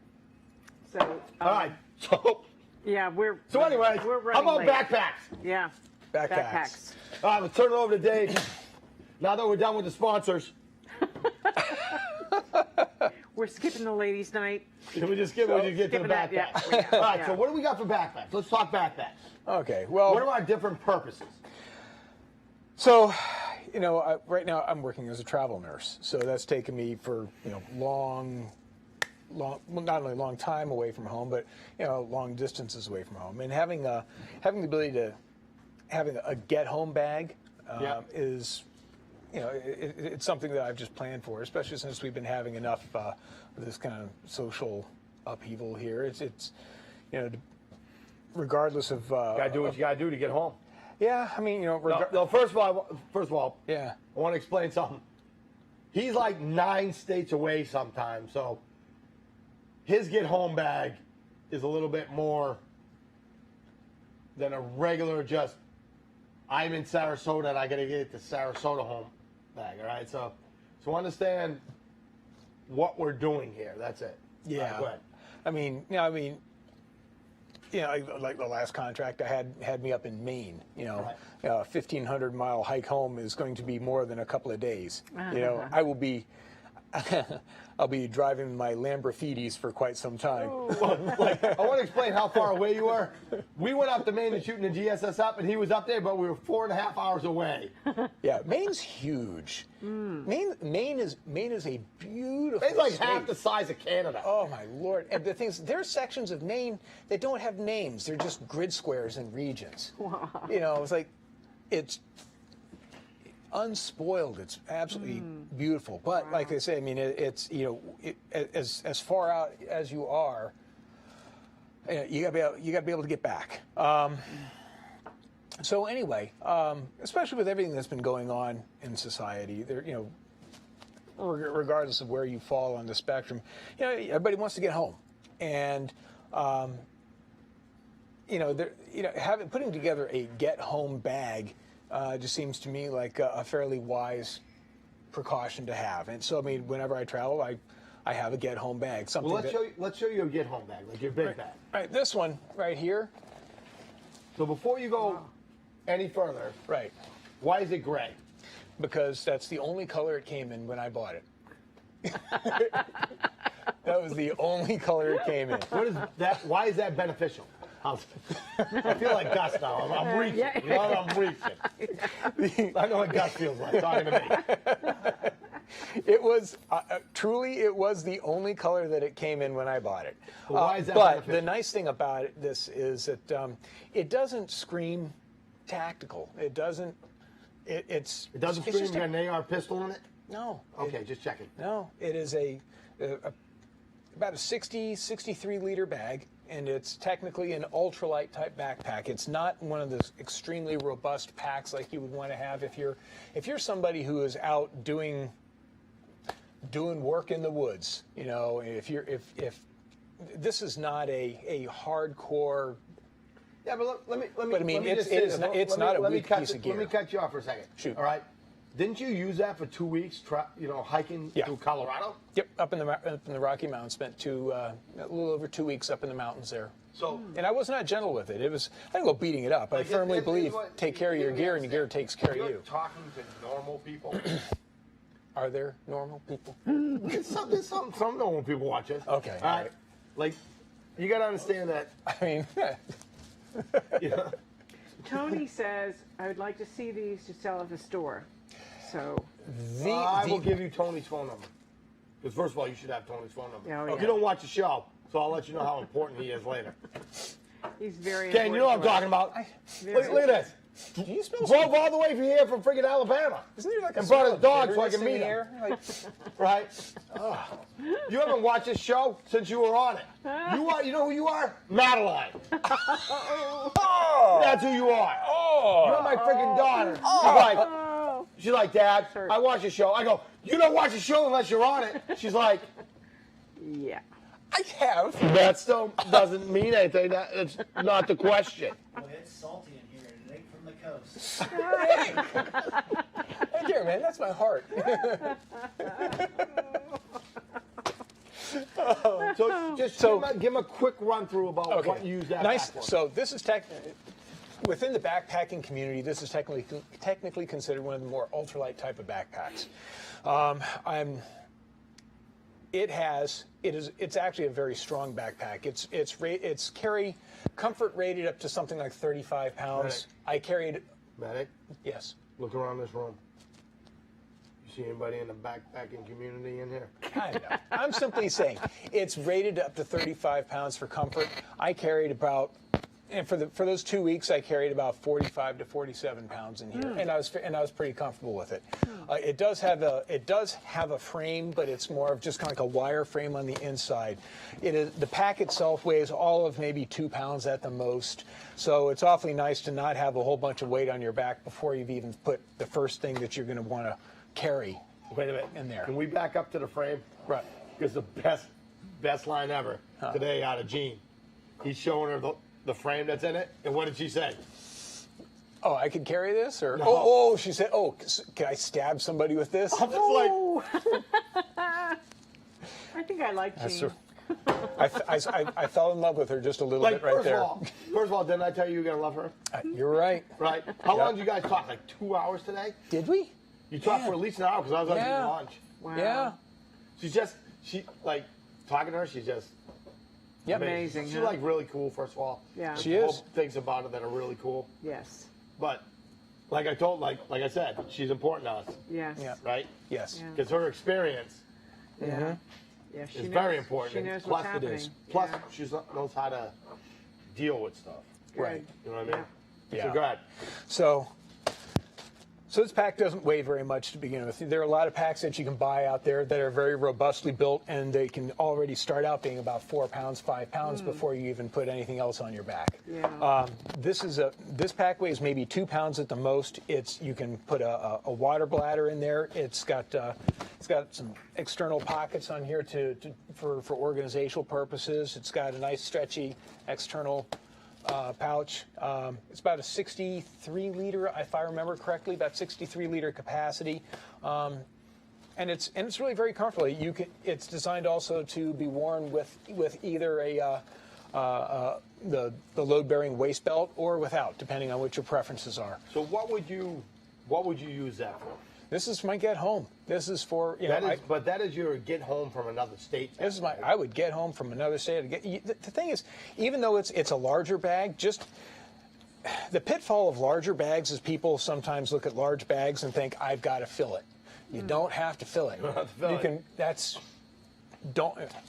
So. All right. So Yeah, anyway, we're how running about late. backpacks? Yeah. backpacks. All right, let's turn it over to Dave. Now that we're done with the sponsors, We're skipping the ladies' night. we just get to the skipping that, yeah, backpacks. yeah, All right, yeah. so what do we got for backpacks? Let's talk backpacks. Okay. Well, What are our different purposes? so, right now I'm working as a travel nurse, so that's taken me for long, well, not only a long time away from home, but long distances away from home, and having the ability to having a get home bag is. It's something that I've just planned for, especially since we've been having enough of this kind of social upheaval here. It's regardless of Gotta do what you gotta do to get home. yeah, I mean No, first of all, yeah, I want to explain something. He's like 9 states away sometimes, so his get home bag is a little bit more than a regular just I'm in Sarasota and I gotta get the Sarasota home bag, all right? So understand what we're doing here. That's it. yeah. All right, go ahead. I mean, like the last contract I had me up in Maine. Right. A 1,500-mile hike home is going to be more than a couple of days. I will be. I'll be driving my Lamborghinis for quite some time. I want to explain how far away you are. We went up to Maine and shooting the GSS up, and he was up there, but we were 4.5 hours away. Yeah, Maine's huge. Maine is a beautiful. It's like state. half the size of Canada. Oh my Lord! And the things there's sections of Maine that don't have names; they're just grid squares and regions. Wow. It's like it's unspoiled. It's absolutely beautiful. But like I say, I mean, it's as far out as you are, you gotta be able to get back. So anyway, especially with everything that's been going on in society, there, regardless of where you fall on the spectrum, everybody wants to get home, and putting together a get home bag just seems to me like a fairly wise precaution to have. And so, I mean, whenever I travel, I have a get home bag. Something. Well, let's show you a get home bag, like your big bag. Right, this one right here. So before you go any further, Right. why is it gray? Because that's the only color it came in when I bought it. That was the only color it came in. What is that? Why is that beneficial? I feel like Gus now. I'm reaching. Yeah. You know what I'm reaching. I know what Gus feels like talking to me. It was it was the only color that it came in when I bought it. Well, why is that but beneficial? the nice thing about this is that it doesn't scream tactical. It doesn't. It doesn't it's scream just got an AR pistol in it? No. Okay, just checking. No, it is about a 63 liter bag, and it's technically an ultralight type backpack. It's not one of those extremely robust packs like you would want to have if you're somebody who is out doing work in the woods. If this is not a hardcore. Yeah, but let me. But I mean, let me it's just say this. it's not a Let me weak cut piece you- of gear. Let me cut you off for a second. Shoot. All right. Didn't you use that for 2 weeks, hiking Yeah. through Colorado? Yep, up in the Rocky Mountains. Spent a little over 2 weeks up in the mountains there. So, And I was not gentle with it. I didn't go beating it up. I Like, firmly it- believe what- take care of your gear, and your gear takes care of you're you. talking to normal people. Are there normal people? There's some normal people watch us. Okay, All all right. right. Like, you got to understand that. I mean, You know, Tony says, I would like to see these to sell at the store. So, I will give you Tony's phone number. Because first of all, you should have Tony's phone number. Oh, If yeah. you don't watch the show, so I'll let you know how important he is later. He's very Ken, you know what I'm talking about. Look at this. Do you smell Drove all the way from here from freaking Alabama. Isn't there like a And brought his smell of dog so I can bitterness in meet the him. air? Like, Right? You haven't watched this show since you were on it. You know who you are? Madeline. oh, That's who you are. oh, You're my freaking daughter. Oh, She's like, Dad, Sure. I watch the show. I go, you don't watch the show unless you're on it. She's like, yeah. I have. that still doesn't mean anything. That's not the question. Well, it's salty in here. It ain't from the coast. Hey, there, man, that's my heart. So just give him a quick run through about what you use that nice. back for. So this is within the backpacking community. This is technically considered one of the more ultralight type of backpacks. It's actually a very strong backpack. It's carry comfort rated up to something like 35 pounds. I carried. Medic, Yes. look around this room. You see anybody in the backpacking community in here? I know. I'm simply saying it's rated up to 35 pounds for comfort. I carried about, and for those 2 weeks, I carried about 45 to 47 pounds in here, and I was pretty comfortable with it. It does have a frame, but it's more of just kind of like a wire frame on the inside. The pack itself weighs all of maybe 2 pounds at the most, so it's awfully nice to not have a whole bunch of weight on your back before you've even put the first thing that you're going to want to carry. Wait a minute. In there. Can we back up to the frame? Right. Because the best line ever today out of Gene. He's showing her the frame that's in it, and what did she say? Oh, I could carry this? Or No. oh, she said, oh, can I stab somebody with this? I'm just like, I think I like That's Gene. I fell in love with her just a little like bit right there. First of all, didn't I tell you you're gonna love her? You're right. Right? How long did you guys talk? Like 2 hours today? Did we? You talked for at least an hour because I was on Yeah. lunch. Wow. Yeah. She like talking to her. She's just Yep. Amazing, She's huh? like really cool. First of all, Yeah. She There's is. whole things about her that are really cool. Yes. But like I said, she's important to us, Yes. Yeah. right? Yes. Yeah. Because her experience Yeah. Yeah. She is knows, very important. She and knows plus what's happening. Plus, Yeah. she knows how to deal with stuff. Right. You know what I mean? Yeah. So go ahead. So this pack doesn't weigh very much to begin with. There are a lot of packs that you can buy out there that are very robustly built, and they can already start out being about 4 pounds, 5 pounds before you even put anything else on your back. Yeah. This pack weighs maybe 2 pounds at the most. You can put a water bladder in there. It's got some external pockets on here for organizational purposes. It's got a nice stretchy external pouch. It's about a 63 liter, if I remember correctly, about 63 liter capacity, and it's really very comfortable. It's designed also to be worn with either the load bearing waist belt or without, depending on what your preferences are. So what would you use that for? This is my get home. This is for But that is your get home from another state. This is I would get home from another state. The thing is, even though it's a larger bag, just the pitfall of larger bags is people sometimes look at large bags and think, I've got to fill it. You don't have to fill it.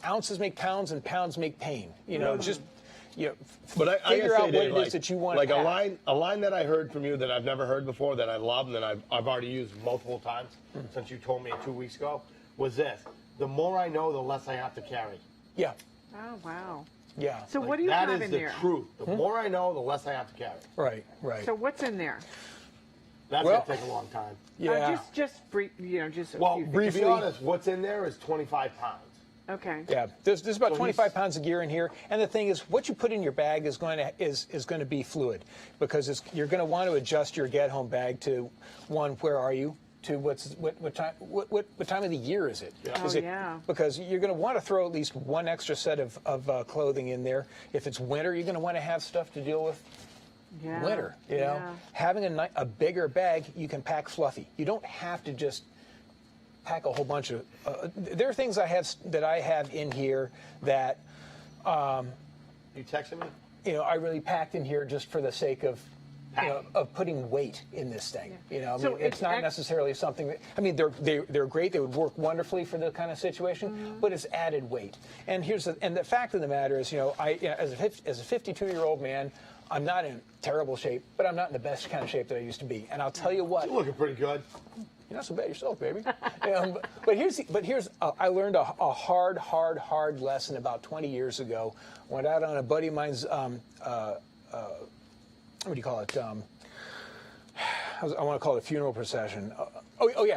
Ounces make pounds and pounds make pain. But I figure gotta out say, what Dave, it is that you want like to a line that I heard from you that I've never heard before that I love and that I've already used multiple times since you told me 2 weeks ago was this: the more I know, the less I have to carry. Yeah. Oh wow. Yeah. So what do you have in That is there? the truth. The more I know, the less I have to carry. Right. So what's in there? That's Well- gonna take a long time. Yeah. Just brief. Just. a Well, few to things. be honest, what's in there is 25 pounds. Okay. Yeah, there's about So 25 pounds of gear in here, and the thing is, what you put in your bag is going to be fluid, because you're going to want to adjust your get home bag to where are you, to what time of the year is it? Yeah. Is Oh, it yeah. Because you're going to want to throw at least one extra set of clothing in there. If it's winter, you're going to want to have stuff to deal with Yeah. winter. Yeah. Having a bigger bag, you can pack fluffy. You don't have to just pack a whole bunch of. There are things I have in here that You texting me? I really packed in here just for the sake of of putting weight in this thing. You know, I So mean, it's not it's necessarily something that, I mean, they're great. They would work wonderfully for the kind of situation, but it's added weight. And the fact of the matter is, as a 52-year-old man, I'm not in terrible shape, but I'm not in the best kind of shape that I used to be. And I'll tell you what. You're looking pretty good. You're not so bad yourself, baby. I learned a hard lesson about 20 years ago. Went out on a buddy of mine's, what do you call it? I want to call it a funeral procession.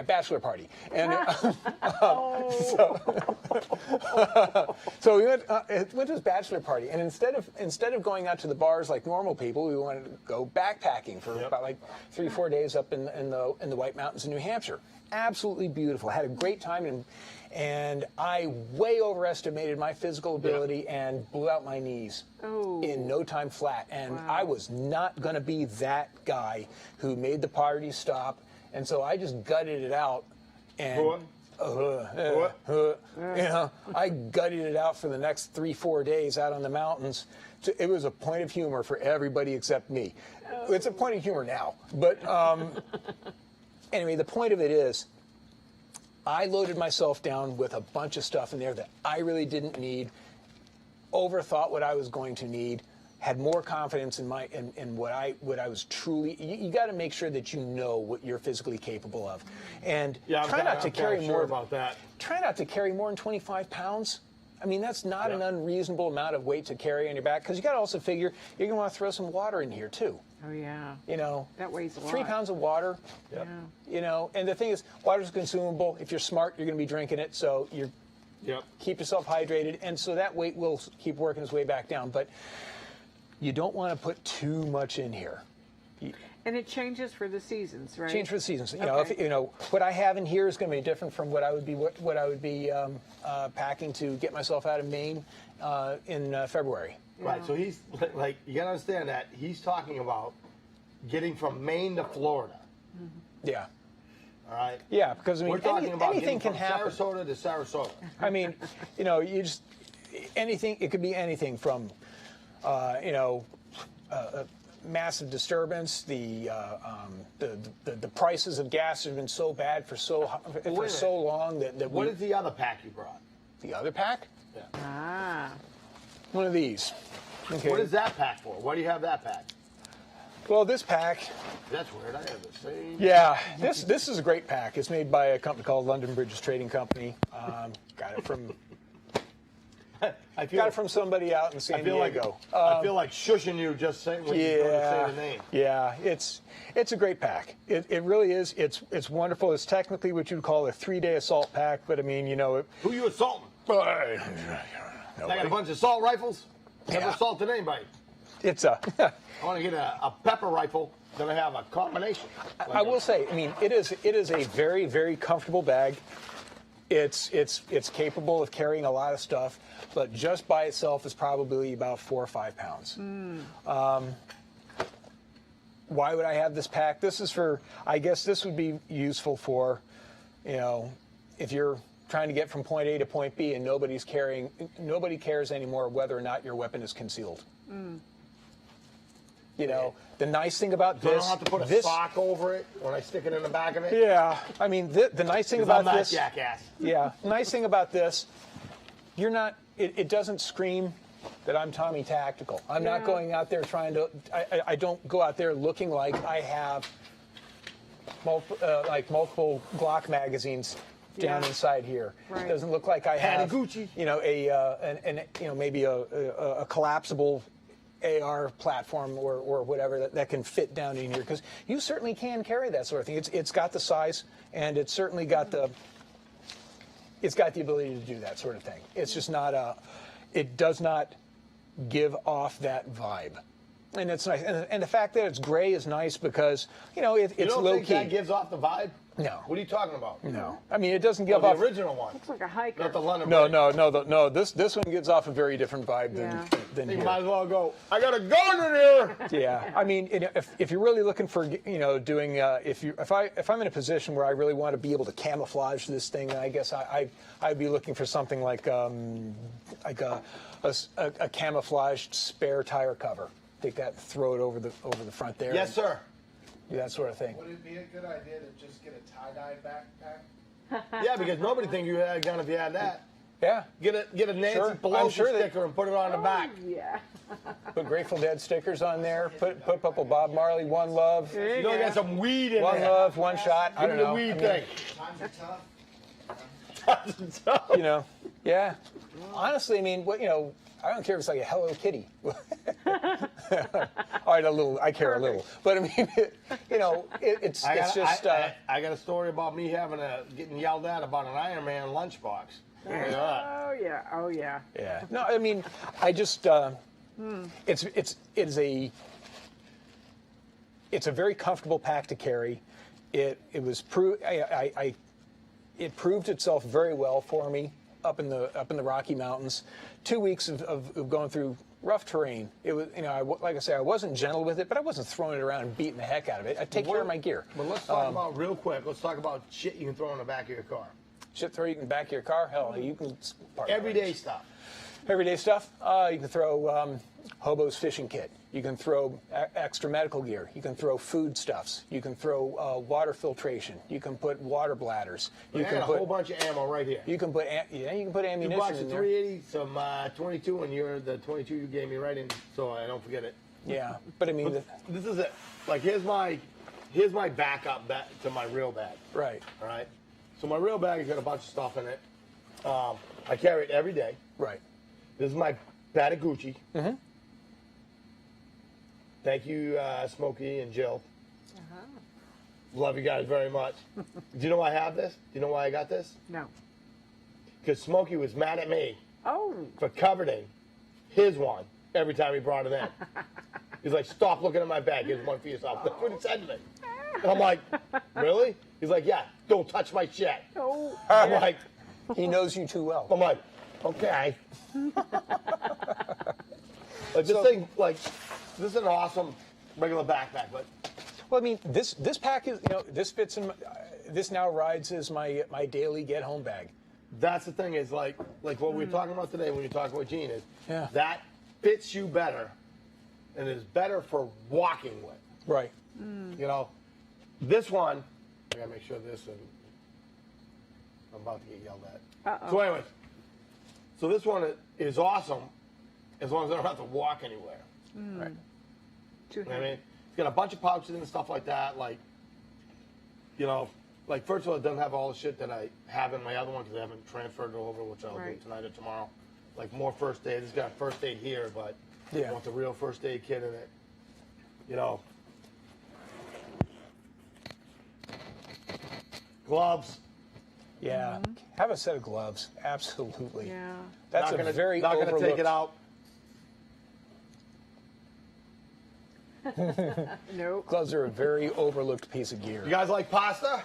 Bachelor party. And so we went to his bachelor party, and instead of going out to the bars like normal people, we wanted to go backpacking for about like 3-4 days up in the White Mountains in New Hampshire. Absolutely beautiful. Had a great time, and I way overestimated my physical ability and blew out my knees in no time flat. And I was not going to be that guy who made the party stop. And so I just gutted it out, and I gutted it out for the next 3-4 days out on the mountains. It was a point of humor for everybody except me. It's a point of humor now, but anyway, the point of it is, I loaded myself down with a bunch of stuff in there that I really didn't need. Overthought what I was going to need. Had more confidence in what I was truly. You got to make sure that you know what you're physically capable of, and try not to carry more. About that. Try not to carry more than 25 pounds. I mean, that's not an unreasonable amount of weight to carry on your back, because you got to also figure you're going to want to throw some water in here too. Oh yeah. That weighs a lot. 3 pounds of water. Yep. Yeah. And the thing is, water is consumable. If you're smart, you're going to be drinking it, so you're keep yourself hydrated, and so that weight will keep working its way back down. But you don't want to put too much in here. And it changes for the seasons, right? Change for the seasons. Okay. What I have in here is going to be different from what I would be packing to get myself out of Maine in February. Right. So he's like, you got to understand that he's talking about getting from Maine to Florida. Yeah. All right. Yeah, because I mean, We're talking about anything getting can from happen. Sarasota to Sarasota. I mean, you just anything. It could be anything from, massive disturbance. The prices of gas have been so bad for so long that What is the other pack you brought? the other pack? Yeah. Ah. One of these. Okay. What is that pack for? Why do you have that pack? Well, this pack. That's weird. I have the same. Yeah, this is a great pack. It's made by a company called London Bridges Trading Company. Got it from. Got it from somebody out in San Diego. I feel like shushing you just saying when you go to say the name. Yeah, it's a great pack. It really is. It's wonderful. It's technically what you'd call a 3-day assault pack, but I mean, Who you assaulting? I got a bunch of assault rifles. Never assaulted anybody. It's a. I want to get a pepper rifle. Then I have a combination. I will say, I mean, it is a very, very comfortable bag. It's capable of carrying a lot of stuff, but just by itself is probably about 4 or 5 pounds. Why would I have this pack? This is for, I guess this would be useful for, if you're trying to get from point A to point B and nobody cares anymore whether or not your weapon is concealed. The nice thing about So I this, don't have to put a sock over it when I stick it in the back of it. yeah, I mean the nice thing 'Cause about I'm not this, jackass. yeah, nice thing about this, you're not. It doesn't scream that I'm Tommy Tactical. I'm not going out there trying to. I don't go out there looking like I have multiple Glock magazines down inside here. Right. It doesn't look like I have Gucci. maybe a collapsible AR platform or whatever that can fit down in here, because you certainly can carry that sort of thing. It's got the size, and it's certainly got the ability to do that sort of thing. It's just not it does not give off that vibe, and it's nice. And the fact that it's gray is nice because it's You don't low think key. that gives off the vibe? No. What are you talking about? No, I mean it doesn't give The off. original one. Looks like a hiker. Not the London. No, Bridge. no. This one gives off a very different vibe than You here. might as well go. I got a gun in here. Yeah, I mean, if you're really looking for, doing, if I'm in a position where I really want to be able to camouflage this thing, I guess I'd be looking for something like a camouflaged spare tire cover. take that, throw it over the front there. Yes, sir. Do that sort of thing. Would it be a good idea to just get a tie-dye backpack? Yeah, because nobody thinks you had a gun if you had that. Yeah. Get a Nancy Sure. Pelosi I'm sure they- sticker and put it on the back. Yeah. Put Grateful Dead stickers on there. Put a couple Bob Marley, One Love. There You know, you got some weed in One there. Love, One Shot. I Give don't me the know. weed I mean, thing. Times are tough. You know, yeah. Honestly, I mean, what I don't care if it's like a Hello Kitty. All right, I care a little, but I mean, it's just. I got a story about me getting yelled at about an Iron Man lunchbox. Oh yeah. Oh yeah. Yeah. No, I mean, I just it's a very comfortable pack to carry. It was it proved itself very well for me up in the Rocky Mountains. 2 weeks of going through rough terrain. It was, like I say, I wasn't gentle with it, but I wasn't throwing it around and beating the heck out of it. I take care of my gear. But let's talk about real quick. Let's talk about shit you can throw in the back of your car. Shit, throw you in the back of your car. Hell, you can. Everyday stuff. Everyday stuff. You can throw hobo's fishing kit. You can throw extra medical gear. You can throw foodstuffs. You can throw water filtration. You can put water bladders. You I can got a put whole bunch of ammo right here. You can put you can put 2 ammunition boxes in of there. 380, some 22, and the 22 you gave me right in, so I don't forget it. Yeah, but I mean, This is it. Like here's my backup to my real bag. right, All right. So my real bag has got a bunch of stuff in it. I carry it every day. right. This is my bag of Gucci. Mm-hmm. Thank you, Smokey and Jill. Love you guys very much. Do you know why I have this? Do you know why I got this? No. Because Smokey was mad at me Oh. for coveting his one every time he brought it in. He's like, stop looking at my bag. Here's one for yourself. That's what he said to me. And I'm like, really? He's like, yeah, don't touch my shit. Oh. I'm like, He knows you too well. I'm like, okay. Like this thing, like, this is an awesome regular backpack, but Well, I mean, this pack is this fits in. This now rides as my daily get home bag. that's the thing is like what we were talking about today when you're talking with Gene is that fits you better and is better for walking with. Right. This one, I gotta make sure this, and I'm about to get yelled at. So anyways, so this one is awesome as long as I don't have to walk anywhere. Right. Too You know what I heavy. mean? It's got a bunch of pouches and stuff like that. Like first of all, it doesn't have all the shit that I have in my other one because I haven't transferred it over, which I'll Right. do tonight or tomorrow. Like more first aid. It's got first aid here, but Yeah. I want the real first aid kit in it. Gloves. Yeah. Have a set of gloves. Absolutely. Yeah. That's Not a very not gonna take it overlooked- out. Nope. Gloves are a very overlooked piece of gear. You guys like pasta?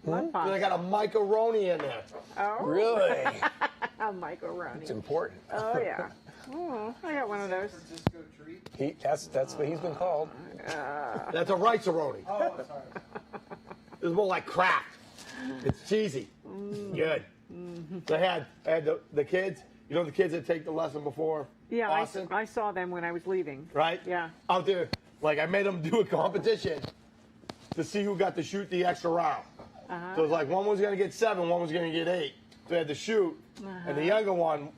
One I got a macaroni in there. Oh. Really? A macaroni. It's important. Oh yeah. Oh, I got one of those. Francisco treat. That's what he's been called. That's a rice-a-roni. Oh, sorry. This is more like Kraft. It's cheesy. Good. So I had the kids. You know the kids that take the lesson before Yeah, Austin, I saw them when I was leaving. right? Yeah. Out there, like I made them do a competition to see who got to shoot the extra round. So it was like one was gonna get 7, one was gonna get 8. So they had to shoot, and the younger one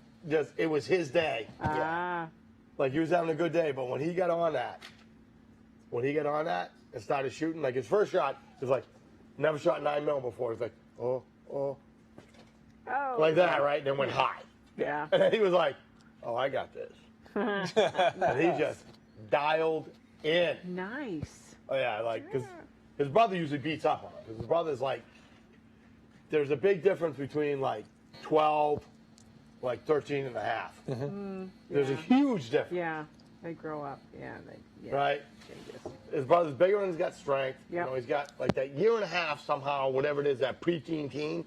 it was his day. Ah. Like he was having a good day, but when he got on that and started shooting, like his first shot was like never shot 9mm before. He's like, oh, Oh. like that, right? And then went high. Yeah. And then he was like, oh, I got this. And he just dialed in. Nice. Oh, yeah, like, because his brother usually beats up on him. Because his brother's like, there's a big difference between like 12, like 13 and a half. There's a huge difference, Yeah. They grow up. Yeah. Yeah. right? Changes. His brother's bigger and he's got strength. Yep. He's got like that year and a half somehow, whatever it is, that preteen teen.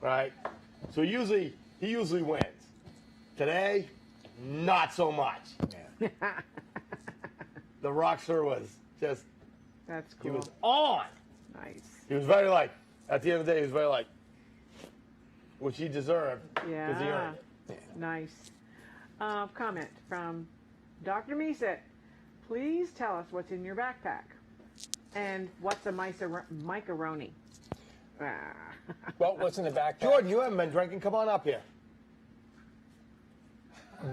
Right? So he usually wins. Today, not so much. Yeah. The Rockster was just, That's he cool. was on. Nice. He was very like, at the end of the day, he was very like, which he deserved because he Yeah. earned it. Nice. Comment from Dr. Meeset, please tell us what's in your backpack. And what's a micaroni? Well, what's in the backpack? Jordan, you haven't been drinking. Come on up here.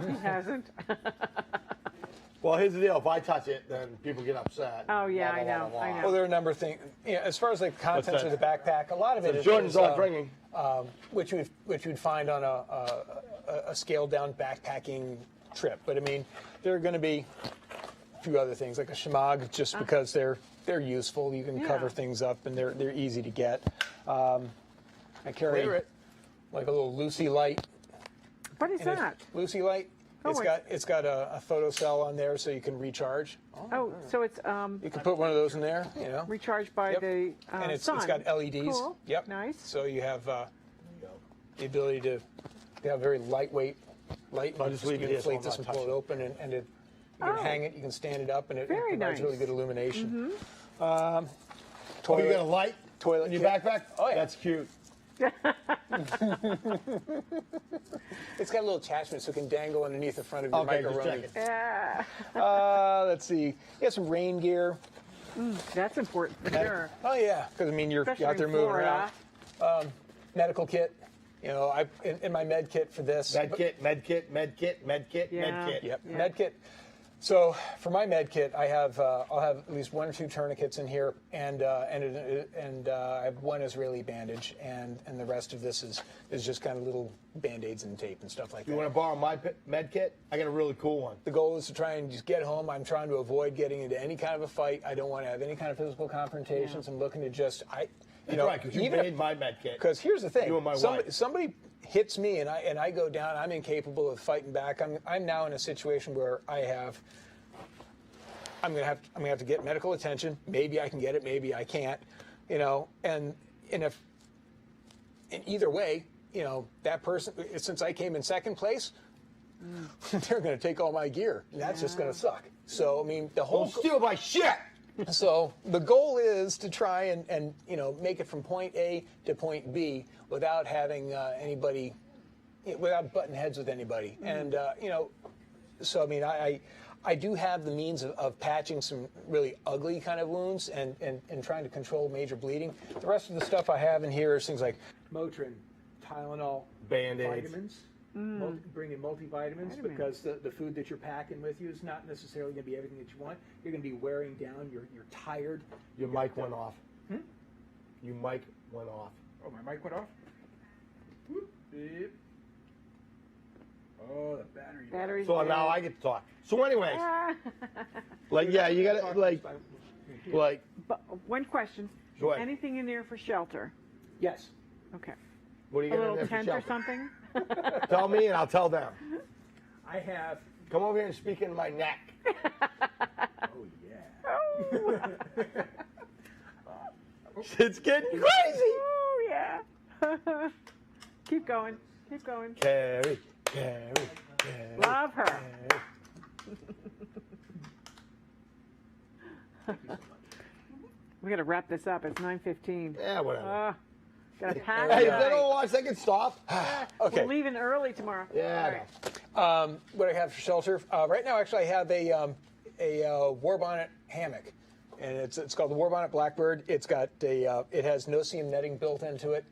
He hasn't. Well, here's the deal. If I touch it, then people get upset. Oh, yeah, Blah, I blah, know, blah, I blah. know. Well, there are a number of things. As far as the contents that? of the backpack, a lot of it So is Jordan's not drinking. which you'd find on a scaled down backpacking trip. But I mean, there are going to be a few other things like a shemagh, just because they're useful. You can cover things up and they're easy to get. I carry Clear it. like a little Lucy light. What is And that? Lucy light. Oh, It's got a photo cell on there so you can recharge. Oh, so it's You can put one of those in there. recharged by Yep. the And it's sun. got LEDs. Cool. Yep. Nice. So you have the ability to have very lightweight light. I'll just You leave can it here so inflate I'm this not and pull it touching. open, and you can hang it. You can stand it up, and it Very provides really nice. good illumination. Oh, Toilet. you got a light Toilet in your kit. backpack? Oh, yeah. That's cute. It's got a little attachment so it can dangle underneath the front of your Okay, just macaroni. checking. Yeah. Let's see. You got some rain gear. That's important for sure. Oh yeah, because I mean you're Especially out there in moving Florida. around. Medical kit. In my med kit for this. Med kit, med kit, med kit, med kit, Yeah. med kit. Yep, Yeah. med kit. So for my med kit, I'll have at least 1 or 2 tourniquets in here, and I have 1 Israeli bandage, and the rest of this is just kind of little band-aids and tape and stuff like You that. want to borrow my med kit? I got a really cool one. The goal is to try and just get home. I'm trying to avoid getting into any kind of a fight. I don't want to have any kind of physical confrontations. I'm looking to just That's right, because you even made my med kit. Because here's the thing: You and my wife. somebody hits me, and I go down. I'm incapable of fighting back. I'm now in a situation where I'm gonna have to get medical attention. Maybe I can get it. Maybe I can't. And if in either way, that person, since I came in second place, they're going to take all my gear, and that's just going to suck. So I mean, the whole Don't steal my shit! So the goal is to try and make it from point A to point B without having anybody, without butting heads with anybody. And so I mean I do have the means of patching some really ugly kind of wounds and trying to control major bleeding. The rest of the stuff I have in here is things like Motrin, Tylenol, Band-Aids. vitamins. Bring in multivitamins because the food that you're packing with you is not necessarily going to be everything that you want. You're going to be wearing down. You're tired. Your mic went off. Your mic went off. Oh, my mic went off? Whoop, beep. Oh, the battery. Battery's So dead. now I get to talk. So anyways, Ah. you got to, like, But one question. Go ahead. Anything in there for shelter? Yes. Okay. what are you A going to little do for tent or shelter? something? Tell me and I'll tell them. I have. Come over here and speak into my neck. Oh, yeah. It's getting crazy. Oh, yeah. Keep going. Keep going. Carrie. Love her. We got to wrap this up. It's 9:15. Yeah, whatever. Got to pack. Hey, if tonight. they don't watch, they can stop. Okay. We're leaving early tomorrow. Yeah. All right. What I have for shelter right now, actually, I have a war bonnet hammock, and it's called the War Bonnet Blackbird. It's got it has no-seam netting built into it.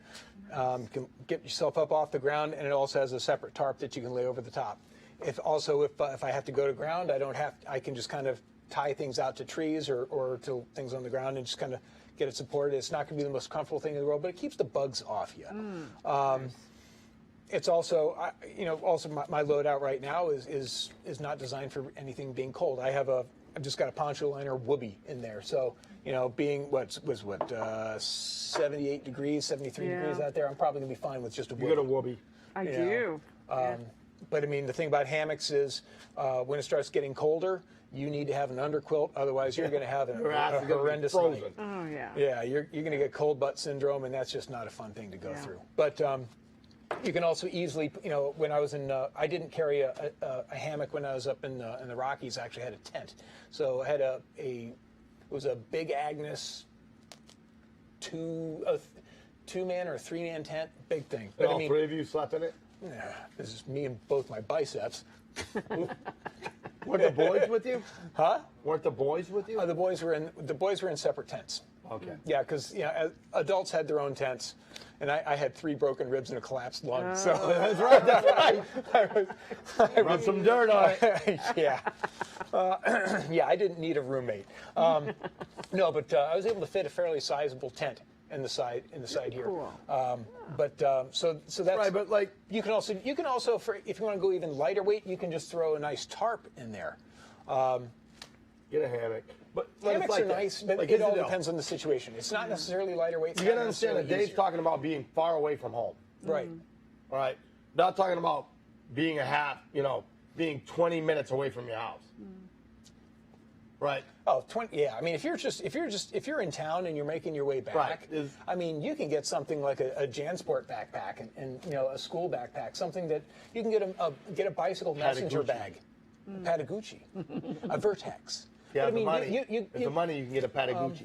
You can get yourself up off the ground, and it also has a separate tarp that you can lay over the top. If I have to go to ground, I can just kind of tie things out to trees or to things on the ground and just kind of get it supported. It's not going to be the most comfortable thing in the world, but it keeps the bugs off you. It's also, my loadout right now is not designed for anything being cold. I've just got a poncho liner whoopee in there. So, being 78 degrees, 73 degrees out there, I'm probably going to be fine with just a You whoopee. got a whoopee. I Yeah. do. Yeah. But I mean, the thing about hammocks is when it starts getting colder, you need to have an underquilt. Otherwise, you're going to have Your a ass is gonna be horrendous frozen. night. Oh, yeah. Yeah, you're going to get cold butt syndrome, and that's just not a fun thing to go Yeah. through. But you can also easily, when I was in, I didn't carry a hammock when I was up in the Rockies. I actually had a tent, so I had it was a Big Agnes two-man or three-man tent, big thing. And But all three of you slept in it? yeah, this is me and both my biceps. Weren't the boys with you? Huh? Weren't the boys with you? The boys were in separate tents. Okay. Yeah, because adults had their own tents, and I had 3 broken ribs and a collapsed lung. So That's right. That's right. Rub some dirt on it. yeah, yeah. I didn't need a roommate. No, but I was able to fit a fairly sizable tent in the side here. Cool. So that's Right, but like, you can also if you want to go even lighter weight, you can just throw a nice tarp in there. get a hammock. But Hammocks it's like are that. nice, but Like, it here's the all deal. depends on the situation. It's not necessarily lighter weight. You gotta understand that Dave's talking about being far away from home. Right. All right. Not talking about being being 20 minutes away from your house. Right. Oh, 20. Yeah. I mean, if you're in town and you're making your way back, Right. Is- I mean, you can get something like a JanSport backpack and a school backpack, something that you can get a bicycle messenger Patagucci. bag, a Patagucci, a Vertex. Yeah, But, I the mean, money. With the money, you can get a Patagucci.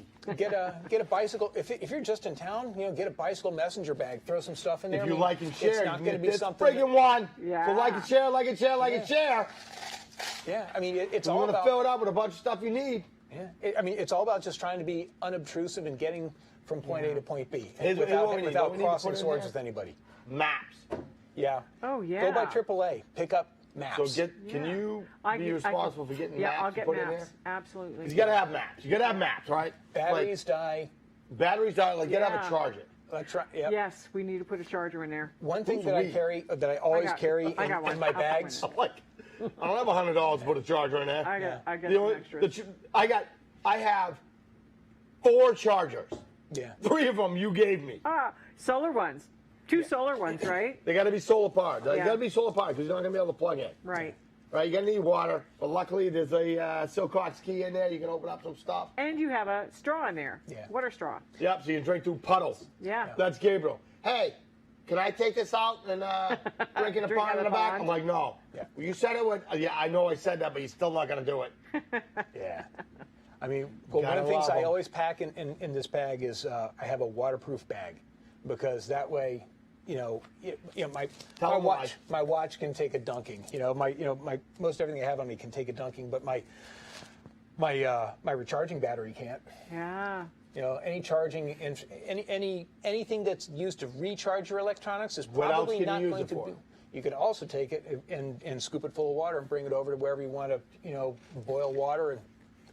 get a bicycle. If you're just in town, get a bicycle messenger bag. Throw some stuff in there. If I you mean, like and share, it's you not can going to get be this something. friggin' one. Yeah. So like and share, like and share, like and share. Yeah. I mean, it's You all want to about. fill it up with a bunch of stuff you need. Yeah. I mean, it's all about just trying to be unobtrusive and getting from point A to point B Here's what we need. without What we need to crossing put in swords there? with anybody. Maps. Yeah. Oh, yeah. Go by AAA. Pick up maps. So can you be responsible for getting yeah, maps I'll to get put in maps. there? Absolutely. 'Cause you gotta have maps. You gotta have maps, right? Batteries die. Like, batteries die. Like, you gotta have Yeah. a charger. Yep. Yes, we need to put a charger in there. One thing Who's that I we? carry, that I always carry I got one. in my I'll put one bags. in. I'm like, I don't have $100 to put a charger in there. I got The some only- extras. I have 4 chargers. Yeah. 3 of them you gave me. Solar ones. 2 solar ones, right? They got to be solar powered. They Yeah. got to be solar powered because you're not going to be able to plug in. Right. Right, you're going to need water. But luckily, there's a Silcox key in there. You can open up some stuff. And you have a straw in there. Yeah. Water straw. Yep, so you can drink through puddles. Yeah. That's Gabriel. Hey, can I take this out and drink in a Drink pond out in of the the back? pond. I'm like, no. Yeah. Well, you said it would. Yeah, I know I said that, but you're still not going to do it. Yeah. I mean, well, one Gotta of the things love I 'em. always pack in this bag is I have a waterproof bag, because that way, my Tell 'em why. my watch can take a dunking. My most everything I have on me can take a dunking, but my recharging battery can't. Yeah. Any charging, anything that's used to recharge your electronics is What else probably can you not use going it to for? do. You could also take it and scoop it full of water and bring it over to wherever you want to, boil water. And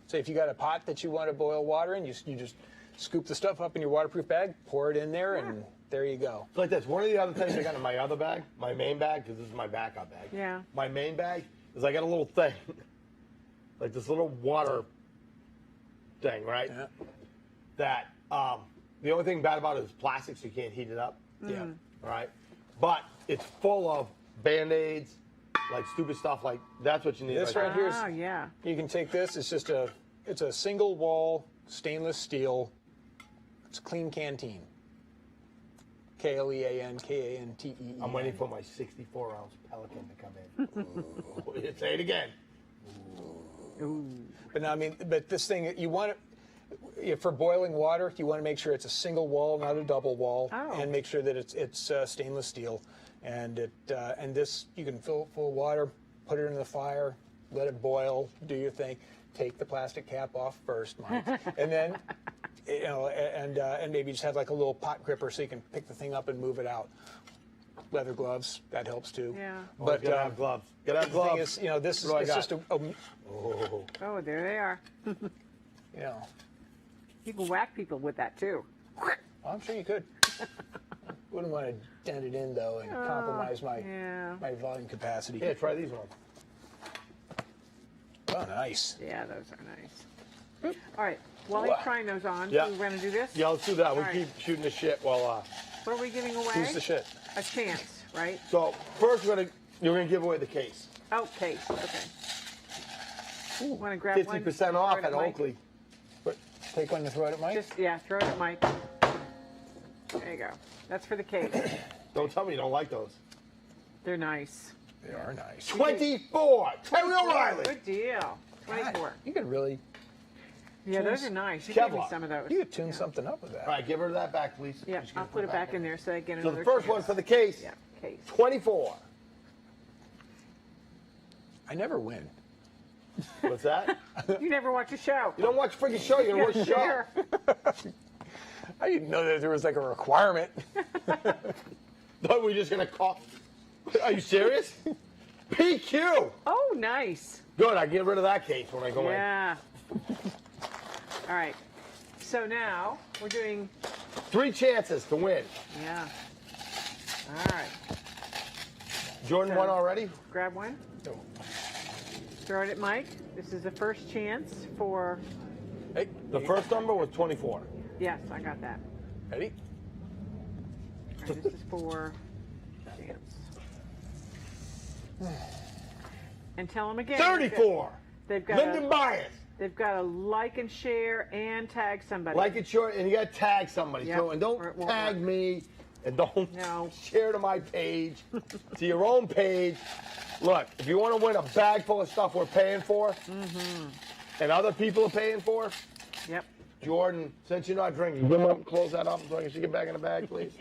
say if you got a pot that you want to boil water in, you just scoop the stuff up in your waterproof bag, pour it in there, and there you go. It's like this. One of the other things I got in my other bag, my main bag, because this is my backup bag. Yeah. My main bag is I got a little thing, like this little water thing, right? Yeah. That the only thing bad about it is plastic, so you can't heat it up. Yeah. All right. But it's full of Band-Aids, like stupid stuff. Like that's what you need. This right right here is. Oh, yeah. You can take this. It's a single wall stainless steel. It's a clean canteen. KLEAN I'm waiting for my 64-ounce Pelican to come in. Say it again. But no, I mean, but this thing you want it for boiling water. You want to make sure it's a single wall, not a double wall, Oh. and make sure that it's stainless steel. And this you can fill it full of water, put it in the fire, let it boil, do your thing. Take the plastic cap off first, Mike, and then and maybe just have like a little pot gripper so you can pick the thing up and move it out. Leather gloves, that helps too. Yeah. But gotta have gloves. Gotta have The thing gloves. is, this is What do I it's got? just Oh, there they are. You can whack people with that, too. I'm sure you could. Wouldn't want to dent it in though and compromise my Yeah. my volume capacity. Yeah, try these ones. Oh, nice. Yeah, those are nice. All right. While he's trying those on, Yeah. we're going to do this? Yeah, let's do that. We All right. keep shooting the shit while. What are we giving away? Who's the shit? A chance, right? So first, you're gonna give away the case. Oh, case. Okay. Want to grab 50% one? off Throw it at Mike. Oakley. Take one and throw it at Mike. Just, throw it at Mike. There you go. That's for the case. Don't tell me you don't like those. They're nice. They are nice. 24. Terry O'Reilly. Good deal. 24. God, you could really Yeah, those are nice. You gave me Kevlar. some of those. you could tune something up with that. All right, give her that back, please. Yeah, She's gonna I'll put it back in there so I get So another the first chance. one for the case. Yeah, case. 24. I never win. What's that? You never watch a show. You don't watch a freaking show. You don't watch a show. Share. I didn't know that there was like a requirement. Thought we were just gonna call. Are you serious? PQ. Oh, nice. Good. I get rid of that case when I go in. Yeah. All right. So now we're doing. 3 chances to win. Yeah. All right. Jordan won already. Grab one. No. Throw it at Mike. This is the first chance for. Hey, The first number was 24. Yes, I got that. ready? All right, this is for chance. And tell them again. 34. They've got. Lyndon Bias. They've got to like and share and tag somebody. Like it short, and you got to tag somebody. Yep. So, and don't Or it won't tag work. me, and don't No. share to my page, to your own page. Look, if you want to win a bag full of stuff we're paying for, and other people are paying for, Yep. Jordan, since you're not drinking, come up and close that up so I can stick it back in the bag, please.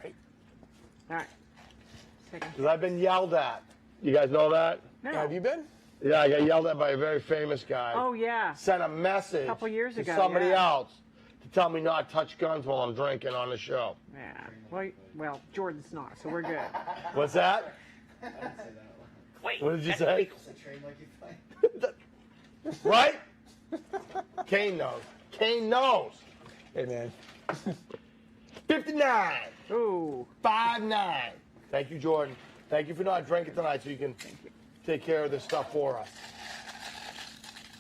All right. Second. Because I've been yelled at. You guys know that? No. Have you been? Yeah, I got yelled at by a very famous guy. Oh yeah. Sent a message Couple years to ago, somebody yeah. else to tell me not to touch guns while I'm drinking on the show. Yeah. Well, Jordan's not, so we're good. What's that? I didn't say that one. What did you say? It's a train like you fight. Right? Kane knows. Kane knows. Hey, man. 59. Ooh. 5-9. Thank you, Jordan. Thank you for not drinking tonight so you can take care of this stuff for us.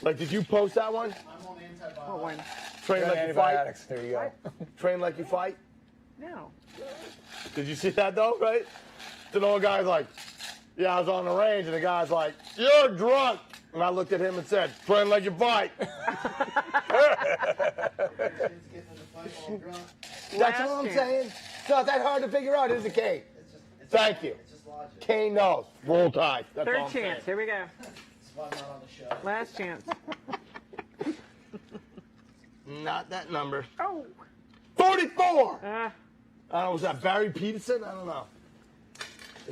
Like, did you post that one? I'm on antibiotics. What one? Train like you fight? Antibiotics. There you go. Train like you fight? No. Did you see that, though, right? The old guy's like, yeah, I was on the range, and the guy's like, you're drunk. And I looked at him and said, train like you fight. Kids getting in the fight all drunk. That's Last all I'm chance. saying. It's not that hard to figure out, is it, Kane? It's Thank you. It's just logic. Kane knows. Roll Tide. That's all Third I'm chance. saying. Here we go. That's why I'm not on the show. Last chance. Not that number. Oh. 44! Uh, I don't know, was that Barry Peterson? I don't know.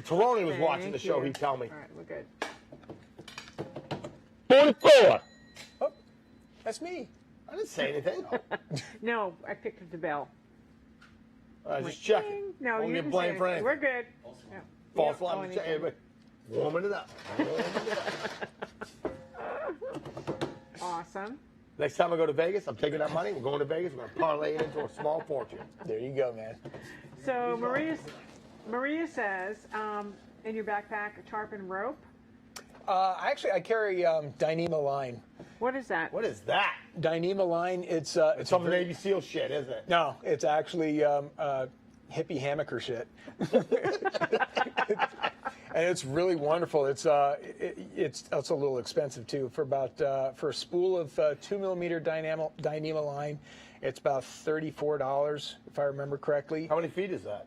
Taroni was watching the thank show, you. he'd tell me. All right, we're good. 44! Oh, that's me. I didn't say anything. No, I picked up the bell. I was just checking. Ding. No, Won't you get didn't blamed say for anything. anything. We're good. Yeah. False Yep. alarm. Oh, anything. Everybody, warming it up. Awesome. Next time I go to Vegas, I'm taking that money. We're going to Vegas. We're going to parlay it into a small fortune. There you go, man. So Maria says, in your backpack, a tarpon rope. Actually, I carry Dyneema line. What is that? What is that? Dyneema line. It's It's some Navy SEAL shit, isn't it? No, it's actually hippie hammocker shit. And it's really wonderful. It's a little expensive too. For a spool of 2mm Dyneema line, it's about $34 if I remember correctly. How many feet is that?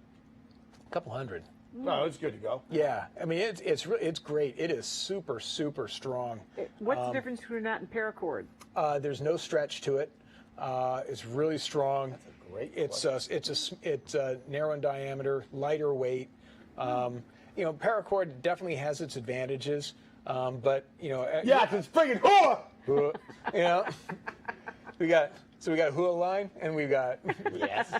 A couple hundred. No, it's good to go. Yeah, I mean it's great. It is super strong. What's the difference between that and paracord? There's no stretch to it. It's really strong. Great. It's narrow in diameter, lighter weight. Paracord definitely has its advantages, but Yeah, because it's friggin' whore! we got hula line and we got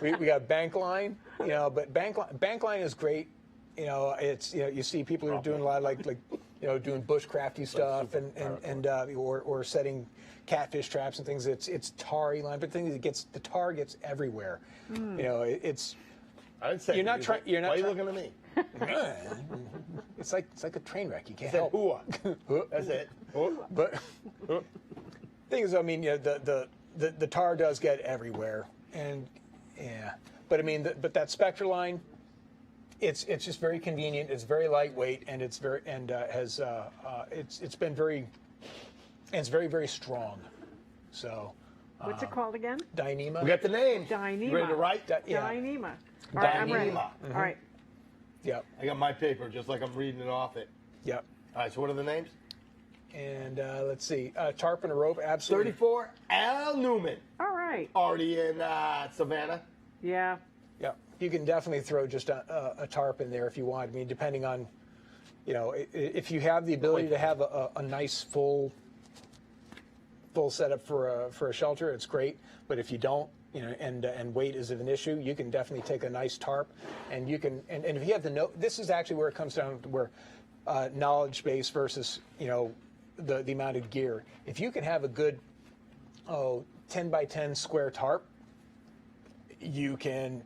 we got bank line. But bank line is great. You see people who are doing a lot of like doing bushcrafty stuff and or setting catfish traps and things. It's tarry line, but the tar gets everywhere. It's I didn't say You're not it. trying- you're not Why are you try- looking at me? it's like a train wreck. You I can't said help. whore. That's it. Whore. But thing is, I mean, the tar does get everywhere, and yeah. But I mean, but that Spectra line, it's just very convenient. It's very lightweight, and it's very it's been very, and it's very strong. So What's it called again? Dyneema. We got the name. Dyneema. You ready to write? Yeah. Dyneema. All right, I'm ready. Dyneema. All right. Yep. I got my paper just like I'm reading it off it. Yep. All right, so what are the names? And let's see, tarp and a rope. Absolutely. 34, Al Newman. All right. Already in Savannah. Yeah. Yeah, you can definitely throw just a tarp in there if you want. I mean, depending on, You know, if you have the ability to have a nice full setup for a shelter, it's great. But if you don't, you know, and weight is an issue, you can definitely take a nice tarp, and you can and if you have this is actually where it comes down to where knowledge base versus, you know, the amount of gear. If you can have a good 10 by 10 square tarp, you can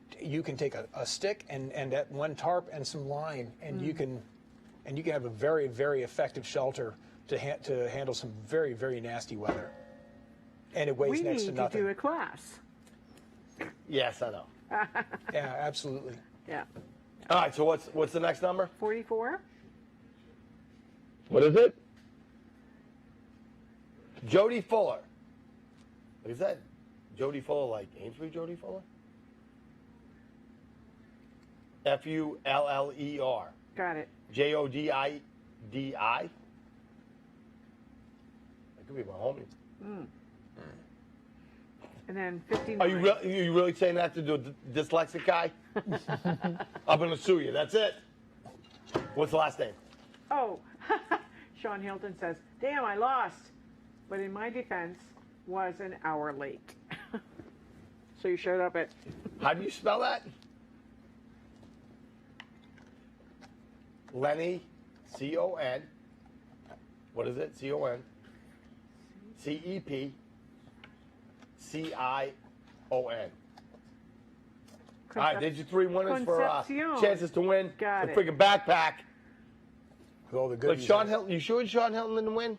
take a stick and that one tarp and some line, and you can have a very, very effective shelter to handle some very, very nasty weather. And it weighs next to nothing. We need to do a class. Yes, I know. Yeah, absolutely. Yeah. All right, so what's the next number? 44? What is it? Jody Fuller. Is that Jody Fuller like Ainsley Jody Fuller? Fuller. Got it. Jodidi. That could be my homie. And then 59. Are you really saying that to do a dyslexic guy? I'm going to sue you. That's it. What's the last name? Oh, Sean Hilton says, damn, I lost. But in my defense, was an hour late. So you showed up at... How do you spell that? Lenny, C-O-N. What is it? C-O-N. C-E-P. C-I-O-N. All right, there's your 3 winners for Concepcion. chances to win Got the it. freaking backpack. With all the But goodies. Sean Hilton, you sure Sean Hilton didn't win?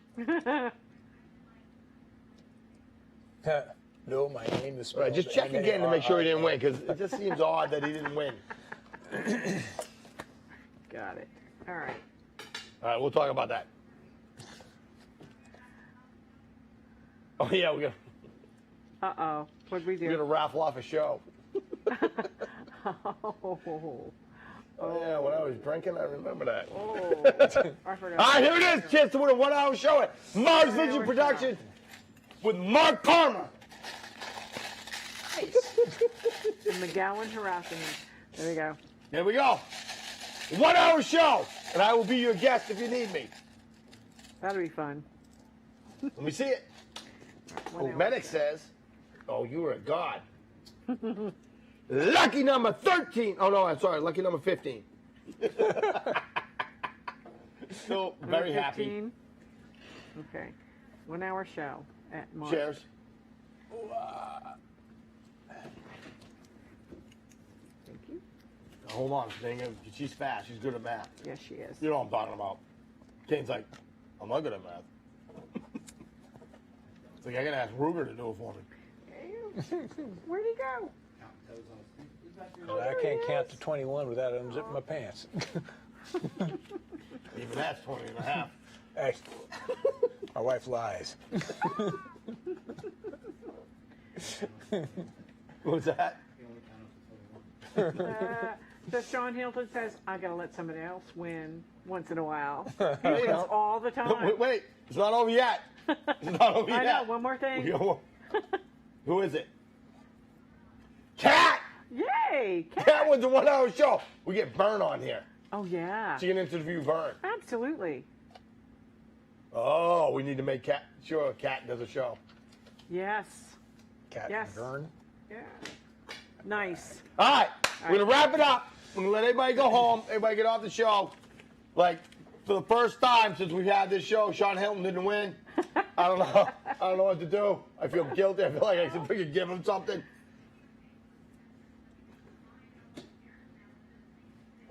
No, my name is All right, spelled just check again to make sure he didn't win, because it just seems odd that he didn't win. Got it. All right. All right, we'll talk about that. Oh yeah, we're Uh-oh. What'd we do? gonna raffle off a show. Oh. Oh yeah, when I was drinking, I remember that. Oh. I forgot. All right, here it is. Chance to win a 1-hour show at Mars Vision Productions with Mark Palmer. The McGowan harassing him. There we go. There we go. 1-hour show, and I will be your guest if you need me. That'll be fun. Let me see it. Oh, Medic says, oh, you are a god. Lucky number 13. Oh, no, I'm sorry. Lucky number 15. Still very Number happy. 15. Okay. 1 hour show at Mars. Cheers. Thank you. Hold on, thing. She's fast. She's good at math. Yes, she is. You know what I'm talking about. Kane's like, I'm not good at math. It's like I gotta ask Ruger to do it for me. Where'd he go? I can't count to 21 without unzipping my pants. Even that's 20 and a half. Hey, my wife lies. What's that? So Sean Hilton says, I gotta let somebody else win once in a while. He There you wins go. all the time. Wait, it's not over yet. It's not over I yet. know, one more thing. Who is it? Cat! Yay! Cat wins a 1-hour show. We get Vern on here. Oh, yeah. She can interview Vern. Absolutely. Oh, we need to make sure Cat does a show. Yes. Cat Yes. and Vern. Yeah. Nice. All right, we're going to wrap it up. We're going to let everybody go home. Everybody get off the show. Like, for the first time since we've had this show, Sean Hilton didn't win. I don't know. I don't know what to do. I feel guilty. I feel like I should freaking give him something.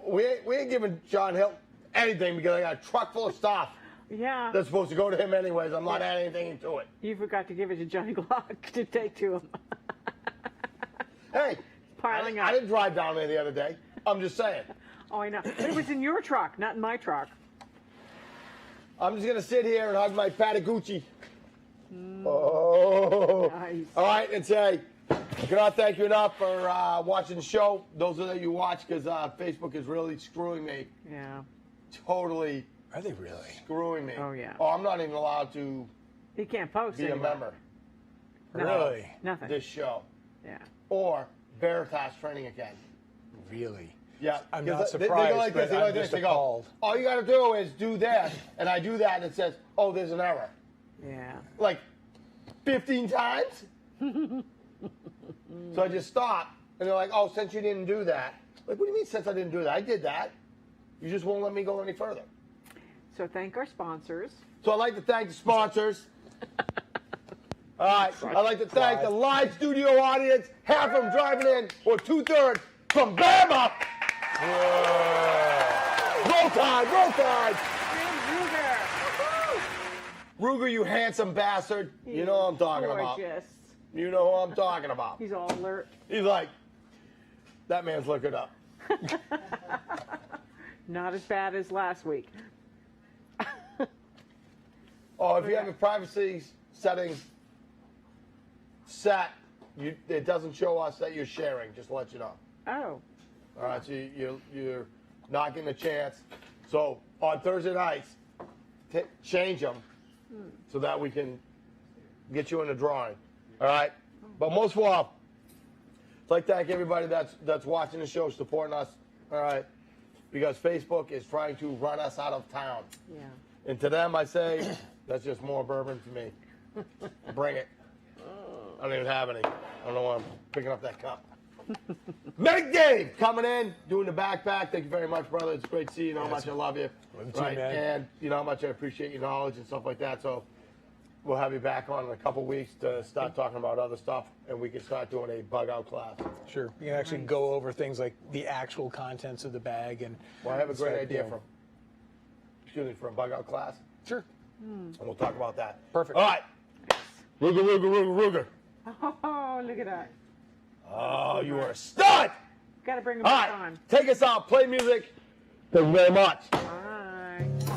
We ain't giving Sean Hilton anything because I got a truck full of stuff Yeah. that's supposed to go to him anyways. I'm not adding anything into it. You forgot to give it to Johnny Glock to take to him. Hey, Piling I up. didn't drive down there the other day. I'm just saying. Oh, I know. But it was in your truck, not in my truck. I'm just going to sit here and hug my Patagucci. Oh. Nice. All right, and say, I cannot thank you enough for watching the show. Those of you who watch, because Facebook is really screwing me. Yeah. Totally Are they really? screwing me. Oh, yeah. Oh, I'm not even allowed to He can't post be a anymore. member Really? Nothing. of this show. Yeah. Or Veritas Training Academy. Really? Yeah. I'm 'Cause not they surprised, go like this. but They go like I'm this. just They go, appalled. all you got to do is do this, and I do that, and it says, oh, there's an error. Yeah. Like 15 times. So I just stop, and they're like, oh, since you didn't do that. Like, what do you mean since I didn't do that? I did that. You just won't let me go any further. So thank our sponsors. So I'd like to thank the sponsors. All right. I'd like to thank the live studio audience, half of them driving in, or 2/3 from Bama. Roll Tide, Roll Tide. And Ruger, you handsome bastard. You know what I'm talking about. gorgeous. You know who I'm talking about. He's all alert. He's like, that man's looking up. Not as bad as last week. Oh, if you have your privacy settings set, it doesn't show us that you're sharing, just to let you know. Oh. All right, so you're not getting a chance. So on Thursday nights, change them so that we can get you in the drawing. All right? But most of all, I'd like to thank everybody that's watching the show, supporting us. All right? Because Facebook is trying to run us out of town. Yeah. And to them, I say, that's just more bourbon to me. Bring it. I don't even have any. I don't know why I'm picking up that cup. Medic Dave coming in, doing the backpack. Thank you very much, brother. It's great to see you. You know how much I love you. Love you too, Right? man. And you know how much I appreciate your knowledge and stuff like that. So we'll have you back on in a couple weeks to start talking about other stuff, and we can start doing a bug out class. Sure. You can actually go over things like the actual contents of the bag and. Well, I have a great start, idea you know, for a bug out class, Sure. and we'll talk about that. Perfect. All right. Ruger, Ruger, Ruger, Ruger. Oh, look at that. Oh, you are a stud! Got to bring him All back right, on. take us out. Play music. Thank you very much. Bye.